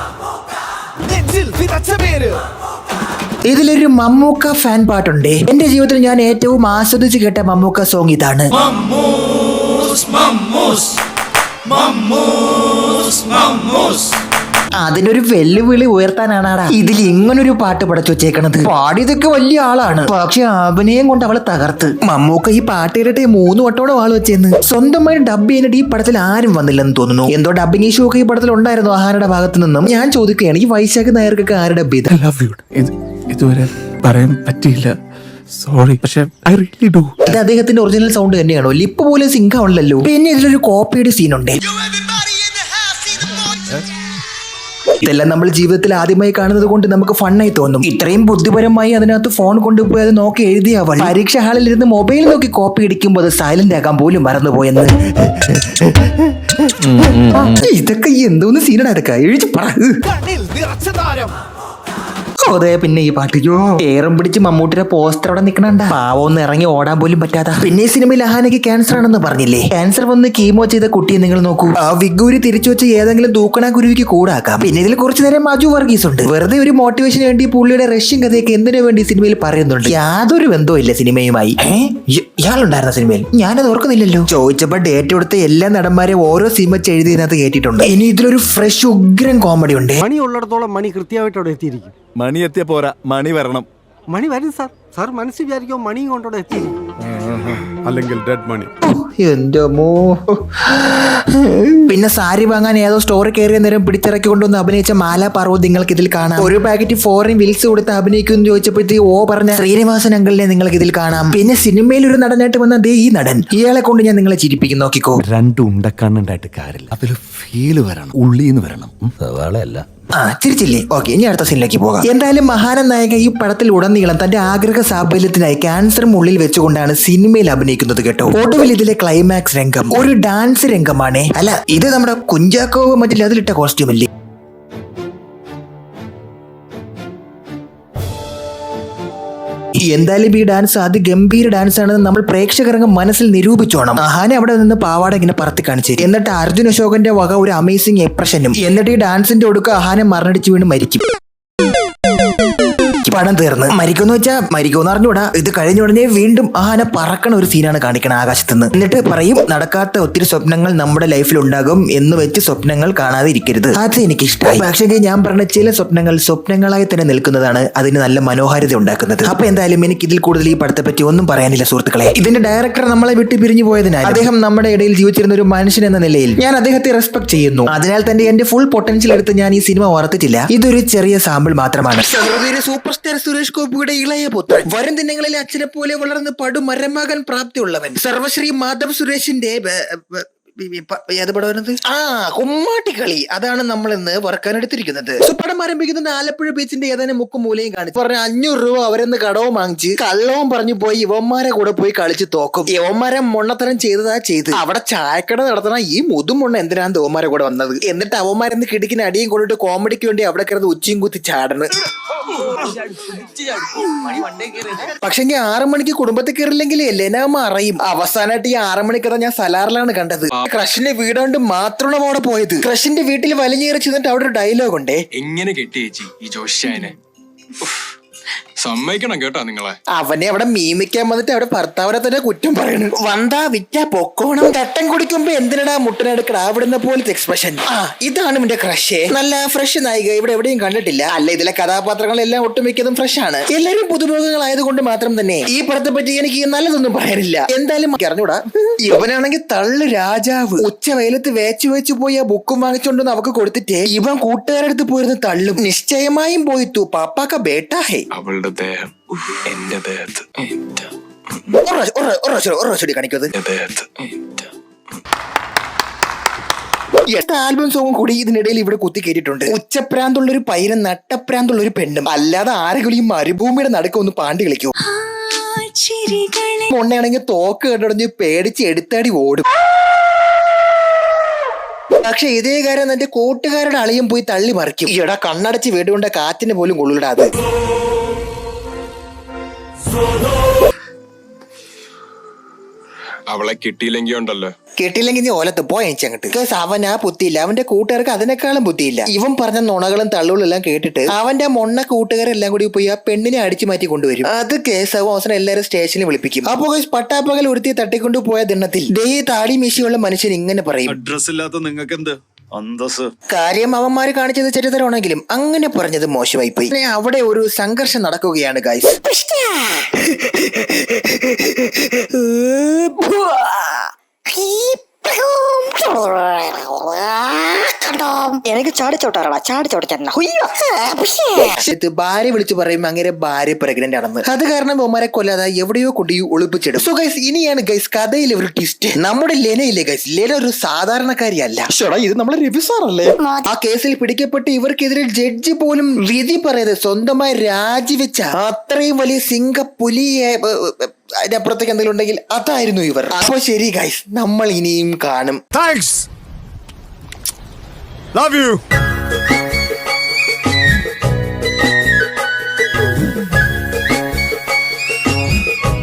ഇതിലൊരു മമ്മൂക്ക ഫാൻ പാട്ടുണ്ട്. എന്റെ ജീവിതത്തിൽ ഞാൻ ഏറ്റവും ആസ്വദിച്ച് കേട്ട മമ്മൂക്ക സോങ് ഇതാണ്. അതിനൊരു വെല്ലുവിളി ഉയർത്താനാണ് ഇതിൽ ഇങ്ങനൊരു പാട്ട് പടച്ചു വെച്ചേക്കണത്. പാടിയതൊക്കെ വലിയ ആളാണ്, പക്ഷെ അഭിനയം കൊണ്ട് അവളെ തകർത്ത്. മമ്മൂക്ക ഈ പാട്ട് കേട്ടിട്ട് 3 വട്ടോടെ ആൾ വെച്ചെന്ന്. സ്വന്തമായി ഡബ് ചെയ്യാനായിട്ട് ഈ പടത്തിൽ ആരും വന്നില്ലെന്ന് തോന്നുന്നു. എന്തോ ഡബിങ് ഇഷ്യൂ ഒക്കെ ഈ പടത്തിൽ ഉണ്ടായിരുന്നു ആഹാരയുടെ ഭാഗത്ത് നിന്നും. ഞാൻ ചോദിക്കുകയാണ്, ഈ വൈശാഖ് നായർക്കൊക്കെ ആരുടെ ഡബ് ചെയ്ത്? ഇതുവരെ പറയാൻ പറ്റിയില്ല, സോറി. പക്ഷെ ഐ റിയലി ഡു. ഇത് അദ്ദേഹത്തിന്റെ ഒറിജിനൽ സൗണ്ട് തന്നെയാണോ? ലിപ്പ് പോലെ സിങ്ക് ആണല്ലോ. പിന്നെ ഇതിലൊരു കോപ്പിയുടെ സീനുണ്ട്. ഇതെല്ലാം നമ്മൾ ജീവിതത്തിൽ ആദ്യമായി കാണുന്നത് കൊണ്ട് നമുക്ക് ഫണ്ണായി തോന്നും. ഇത്രയും ബുദ്ധിപരമായി അതിനകത്ത് ഫോൺ കൊണ്ടുപോയി അത് നോക്കി എഴുതിയ അവൾ പരീക്ഷ ഹാളിൽ ഇരുന്ന് മൊബൈൽ നോക്കി കോപ്പി അടിക്കുമ്പോൾ അത് സൈലന്റ് ആക്കാൻ പോലും മറന്നുപോയെന്ന്. ഇതൊക്കെ എന്തോന്ന് സീനാണ് ഇതൊക്കെ എഴുതി പറ. അതെ, പിന്നെ ഈ പാട്ട് ഏറും പിടിച്ച് മമ്മൂട്ടിയുടെ പോസ്റ്റർ അവിടെ നിൽക്കണണ്ട. പാവം ഒന്ന് ഇറങ്ങി ഓടാൻ പോലും പറ്റാത്ത. പിന്നെ ഈ സിനിമയിൽ അഹാനയ്ക്ക് ക്യാൻസർ ആണെന്ന് പറഞ്ഞില്ലേ? ക്യാൻസർ വന്ന് കീമോ ചെയ്ത കുട്ടിയെ നിങ്ങൾ നോക്കൂ. ആ വിഗൂരി തിരിച്ചു വെച്ച് ഏതെങ്കിലും തൂക്കണ കുരുവിക്ക് കൂടാക്കാം. പിന്നെ ഇതിൽ കുറച്ചു നേരം മജു വർഗീസ് ഉണ്ട്. വെറുതെ ഒരു മോട്ടിവേഷന് വേണ്ടി പുള്ളിയുടെ റഷ്യൻ കഥയൊക്കെ എന്തിനു വേണ്ടി സിനിമയിൽ പറയുന്നുണ്ട്. യാതൊരു ബന്ധവും ഇല്ല സിനിമയുമായി. ഇയാളുണ്ടായിരുന്ന സിനിമയിൽ ഞാനത് ഓർക്കുന്നില്ലല്ലോ. ചോദിച്ചപ്പോ ഡേറ്റ് കൊടുത്ത എല്ലാ നടന്മാരെയും ഓരോ സിനിമ എഴുതിയതിനകത്ത് കേട്ടിട്ടുണ്ട്. ഇനി ഇതിലൊരു ഫ്രഷ് ഉഗ്രൻ കോമഡി ഉണ്ട്. മണി ഉള്ളിടത്തോളം മണി കൃത്യമായിട്ട് അവിടെ എത്തിയിരിക്കും. മണി എത്തിയ പോരാ, മണി വരണം. മണി വരും സാർ. സാർ മനസ്സിൽ വിചാരിക്കും മണിയും കൊണ്ടോടെ എത്തിയിരിക്കും. അല്ലെങ്കിൽ ഡെഡ് മണി. എന്റെ മോ. പിന്നെ സാരി വാങ്ങാൻ ഏതോ സ്റ്റോറി കയറിയ നേരം പിടിച്ചിറക്കി കൊണ്ടുവന്ന് അഭിനയിച്ച മാല പാർവതി നിങ്ങൾക്ക് ഇതിൽ കാണാം. ഒരു പാക്കറ്റ് ഫോറിൻ വിൽസ് കൊടുത്ത് അഭിനയിക്കുമെന്ന് ചോദിച്ചപ്പോഴത്തേക്ക് ഓ പറഞ്ഞ ശ്രീനിവാസൻ അങ്കിളിനെ നിങ്ങൾക്ക് ഇതിൽ കാണാം. പിന്നെ സിനിമയിൽ ഒരു നടനായിട്ട് വന്ന ദേ ഈ നടൻ, ഇയാളെ കൊണ്ട് ഞാൻ നിങ്ങളെ ചിരിപ്പിക്കും. നോക്കിക്കോ, 2 ഉണ്ടക്കണ്ണുണ്ടായിട്ട് കാര്യമില്ല, അതിൽ ഫീല് വരണം, ഉള്ളിന്ന് വരണം, സവാളയല്ല. ചിരിച്ചില്ലേ? ഓക്കെ, ഇനി അടുത്ത സീനിലേക്ക് പോകാം. എന്തായാലും മഹാന നായക ഈ പടത്തിൽ ഉടനീളം തന്റെ ആഗ്രഹ സാഫല്യത്തിനായി ക്യാൻസറും ഉള്ളിൽ വെച്ചുകൊണ്ടാണ് സിനിമയിൽ അഭിനയിക്കുന്നത് കേട്ടോ. ഒടുവിൽ ഇതിലെ ക്ലൈമാക്സ് രംഗം ഒരു ഡാൻസ് രംഗമാണ്. അല്ല, ഇത് നമ്മുടെ കുഞ്ചാക്കോ മറ്റില്ല അതിലിട്ട കോസ്റ്റ്യൂം അല്ലേ? എന്തായാലും ഈ ഡാൻസ് അതിഗംഭീര ഡാൻസ് ആണെന്ന് നമ്മൾ പ്രേക്ഷകരംഗം മനസ്സിൽ നിരൂപിച്ചോണം. അഹാനെ അവിടെ നിന്ന് പാവാട ഇങ്ങനെ പറത്തി കാണിച്ചു. എന്നിട്ട് അർജുൻ അശോകന്റെ വക ഒരു അമേസിംഗ് എക്സ്പ്രഷനും. എന്നിട്ട് ഈ ഡാൻസിന്റെ ഒടുക്ക അഹാനെ മരണടിച്ച് വീണ് മരിക്കും. പടം തീർന്ന് മരിക്കുമെന്ന് വെച്ചാൽ മരിക്കുമെന്ന് അറിഞ്ഞൂടാ. ഇത് കഴിഞ്ഞ ഉടനെ വീണ്ടും ആന പറക്കണ ഒരു സീനാണ് കാണിക്കണ ആകാശത്തുനിന്ന്. എന്നിട്ട് പറയും, നടക്കാത്ത ഒത്തിരി സ്വപ്നങ്ങൾ നമ്മുടെ ലൈഫിൽ ഉണ്ടാകും എന്ന് വെച്ച് സ്വപ്നങ്ങൾ കാണാതെ ഇരിക്കരുത്. അത് എനിക്ക് ഇഷ്ടമായി. പക്ഷേ ഞാൻ പറഞ്ഞ ചില സ്വപ്നങ്ങൾ സ്വപ്നങ്ങളായി തന്നെ നിൽക്കുന്നതാണ് അതിന് നല്ല മനോഹാരിത ഉണ്ടാക്കുന്നത്. അപ്പൊ എന്തായാലും എനിക്ക് ഇതിൽ കൂടുതൽ ഈ പടത്തെ പറ്റി ഒന്നും പറയാനില്ല സുഹൃത്തുക്കളെ. ഇതിന്റെ ഡയറക്ടർ നമ്മളെ വിട്ട് പിരിഞ്ഞു പോയതിനാൽ അദ്ദേഹം നമ്മുടെ ഇടയിൽ ജീവിച്ചിരുന്ന ഒരു മനുഷ്യൻ എന്ന നിലയിൽ ഞാൻ അദ്ദേഹത്തെ റെസ്പെക്ട് ചെയ്യുന്നു. അതിനാൽ തന്നെ എന്റെ ഫുൾ പൊട്ടൻഷ്യൽ എടുത്ത് ഞാൻ ഈ സിനിമ ഓർത്തിട്ടില്ല. ഇതൊരു ചെറിയ സാമ്പിൾ മാത്രമാണ്. സൂപ്പർ സ്റ്റാർ സുരേഷ് ഗോപിയുടെ ഇളയ പുത്രൻ, വരും ദിനങ്ങളിലെ അച്ഛനെ പോലെ വളർന്ന് പടുമരമാകാൻ പ്രാപ്തിയുള്ളവൻ, സർവശ്രീ മാധവ് സുരേഷിന്റെ ഏത് പടം വരുന്നത്? കുമ്മാട്ടിക്കളി. അതാണ് നമ്മൾ ഇന്ന് വറക്കാനെടുത്തിരിക്കുന്നത്. പടം ആരംഭിക്കുന്നത് ആലപ്പുഴ ബീച്ചിന്റെ ഏതാനും മുക്കും മൂലയും കാണിച്ചു പറഞ്ഞ 500 രൂപ അവരെന്ന് കടവും വാങ്ങിച്ച് കള്ളവും പറഞ്ഞു പോയി യവന്മാരെ കൂടെ പോയി കളിച്ച് തോക്കും. യവന്മാരെ മൊണ്ണത്തരം ചെയ്തതാ ചെയ്ത്. അവിടെ ചായക്കട നടത്തണ ഈ മുതുമൊണ്ണ എന്തിനാണ് യവന്മാരെ കൂടെ വന്നത്? എന്നിട്ട് അവന്മാരെന്ന് കിടക്കിന് അടിയും കൊണ്ടിട്ട് കോമഡിക്ക് വേണ്ടി അവിടെ കിടന്ന് ഉച്ചയും കുത്തി ചാടണ്. പക്ഷെ 6 മണിക്ക് കുടുംബത്തിൽ കയറില്ലെങ്കിൽ എല്ലാം അറിയും. അവസാനമായിട്ട് ഈ 6 മണിക്കഥ ഞാൻ സലാറിലാണ് കണ്ടത്. ക്രഷിന്റെ വീടുകൊണ്ട് മാത്രമാണ് അവിടെ പോയത്. ക്രഷിന്റെ വീട്ടിൽ വലിഞ്ഞേറി ചെന്നിട്ട് അവിടെ ഒരു ഡയലോഗ് ഉണ്ട്, എങ്ങനെ കെട്ടി ചേച്ചി ഈ ജോഷ്യാനെ സമ്മതിക്കണം കേട്ടോ നിങ്ങളെ. അവനെ അവിടെ മീമിക്കാൻ വന്നിട്ട് അവിടെ ഭർത്താവിനെ തന്നെ കുറ്റം പറയണു. വന്താ വിറ്റ പൊക്കോണം. കട്ടൻ കുടിക്കുമ്പോ എന്തിനടാ മുട്ടനെടുക്കടാ അവിടുന്ന് പോലത്തെ എക്സ്പ്രഷൻ. ഇതാണ് എന്റെ ക്രഷ്. നല്ല ഫ്രഷ് നായിക ഇവിടെ എവിടെയും കണ്ടിട്ടില്ല. അല്ല, ഇതിലെ കഥാപാത്രങ്ങളെല്ലാം ഒട്ടുമിക്കതും ഫ്രഷ് ആണ്. എല്ലാരും പുതുമുഖങ്ങളായതുകൊണ്ട് മാത്രം തന്നെ ഈ പടത്തെ പറ്റി എനിക്ക് നല്ലതൊന്നും പറയാനില്ല. എന്തായാലും അറിഞ്ഞൂടാ. ഇവനാണെങ്കിൽ തള്ളു രാജാവ്. ഉച്ച വെയിലത്ത് വേച്ചു പോയി ആ ബുക്കും വാങ്ങിച്ചോണ്ടെന്ന് അവക്ക് കൊടുത്തിട്ട് ഇവൻ കൂട്ടുകാരടുത്ത് പോയിരുന്ന് തള്ളും. നിശ്ചയമായും പോയിത്തു പാപ്പാക്ക ബേട്ടാ ഹേ. അവളുടെ ദേഹം എന്റെ ദേഹത്ത്, കാണിക്കത് ആൽബം സോങ്ങും കൂടി ഇതിനിടയിൽ ഇവിടെ കുത്തി കേട്ടിട്ടുണ്ട്. ഉച്ചപ്രാന്തുള്ളൊരു പയ്യനും നട്ടപ്രാന്തുള്ളൊരു പെണ്ണും. അല്ലാതെ ആരെങ്കിലും ഈ മരുഭൂമിയുടെ നടുക്ക് ഒന്ന് പാണ്ടി കളിക്കും. മൊണ്ണയാണെങ്കിൽ തോക്ക് കണ്ടടഞ്ഞ് പേടിച്ച് എടുത്താടി ഓടും. പക്ഷെ ഇതേ കാര്യം എന്റെ കൂട്ടുകാരുടെ അളിയും പോയി തള്ളി മറിക്കും. ഈടാ കണ്ണടച്ച് വീടുകൊണ്ട് കാറ്റിന് പോലും കൊള്ളിടാതെ. അവളെ കിട്ടിയില്ലെങ്കിൽ ഉണ്ടല്ലോ, കിട്ടിയില്ലെങ്കിൽ നീ ഓലത്ത് പോയങ്ങട്ട്. അവനാ ബുദ്ധിയില്ല, അവന്റെ കൂട്ടുകാർക്ക് അതിനേക്കാളും ബുദ്ധിയില്ല. ഇവൻ പറഞ്ഞ നുണകളും തള്ളുകളും എല്ലാം കേട്ടിട്ട് അവന്റെ മൊണ്ണ കൂട്ടുകാരെല്ലാം കൂടി പോയി ആ പെണ്ണിനെ അടിച്ചു മാറ്റി കൊണ്ടുവരും. അത് കേസാവും. അവസാനം എല്ലാവരും സ്റ്റേഷനിൽ വിളിപ്പിക്കും. അപ്പൊ പട്ടാപ്പകൽ ഒരുത്തി തട്ടിക്കൊണ്ടു പോയ ദിനത്തിൽ ദേ താടി മീശയുള്ള മനുഷ്യൻ ഇങ്ങനെ പറയും, അഡ്രസ് ഇല്ലാത്ത നിങ്ങൾക്ക് എന്ത് അന്തസ്. കാര്യം അവന്മാര് കാണിച്ചത് ചരിത്രമാണെങ്കിലും അങ്ങനെ പറഞ്ഞത് മോശമായി പോയി. അവിടെ ഒരു സംഘർഷം നടക്കുകയാണ് ഗൈസ്. എനിക്ക് ചാടിച്ചോട്ടാ ഭാര്യ വിളിച്ചു പറയും അങ്ങനെ ഭാര്യ പ്രഗ്നന്റ് ആണെന്ന്. അത് കാരണം ഇവന്മാരെ കൊല്ലാതെ എവിടെയോ കൊണ്ടു ഒളിപ്പിച്ചിടും. സോ ഗൈസ്, ഇനിയാണ് ഗൈസ് കഥയിലെ ഒരു ട്വിസ്റ്റ്. നമ്മുടെ ലെനയില്ലേ ഗൈസ്, ലെന ഒരു സാധാരണക്കാരിയല്ല. ഇത് നമ്മളെ രവി സാറല്ലേ. ആ കേസിൽ പിടിക്കപ്പെട്ട് ഇവർക്കെതിരെ ജഡ്ജി പോലും വിധി പറയാതെ സ്വന്തമായി രാജിവെച്ച അത്രയും വലിയ സിംഗപ്പുലിയെ അതിനപ്പുറത്തേക്ക് എന്തെങ്കിലും ഉണ്ടെങ്കിൽ അതായിരുന്നു ഇവർ. അപ്പൊ ശരി ഗൈസ്, നമ്മൾ ഇനിയും കാണും. Thanks, love you.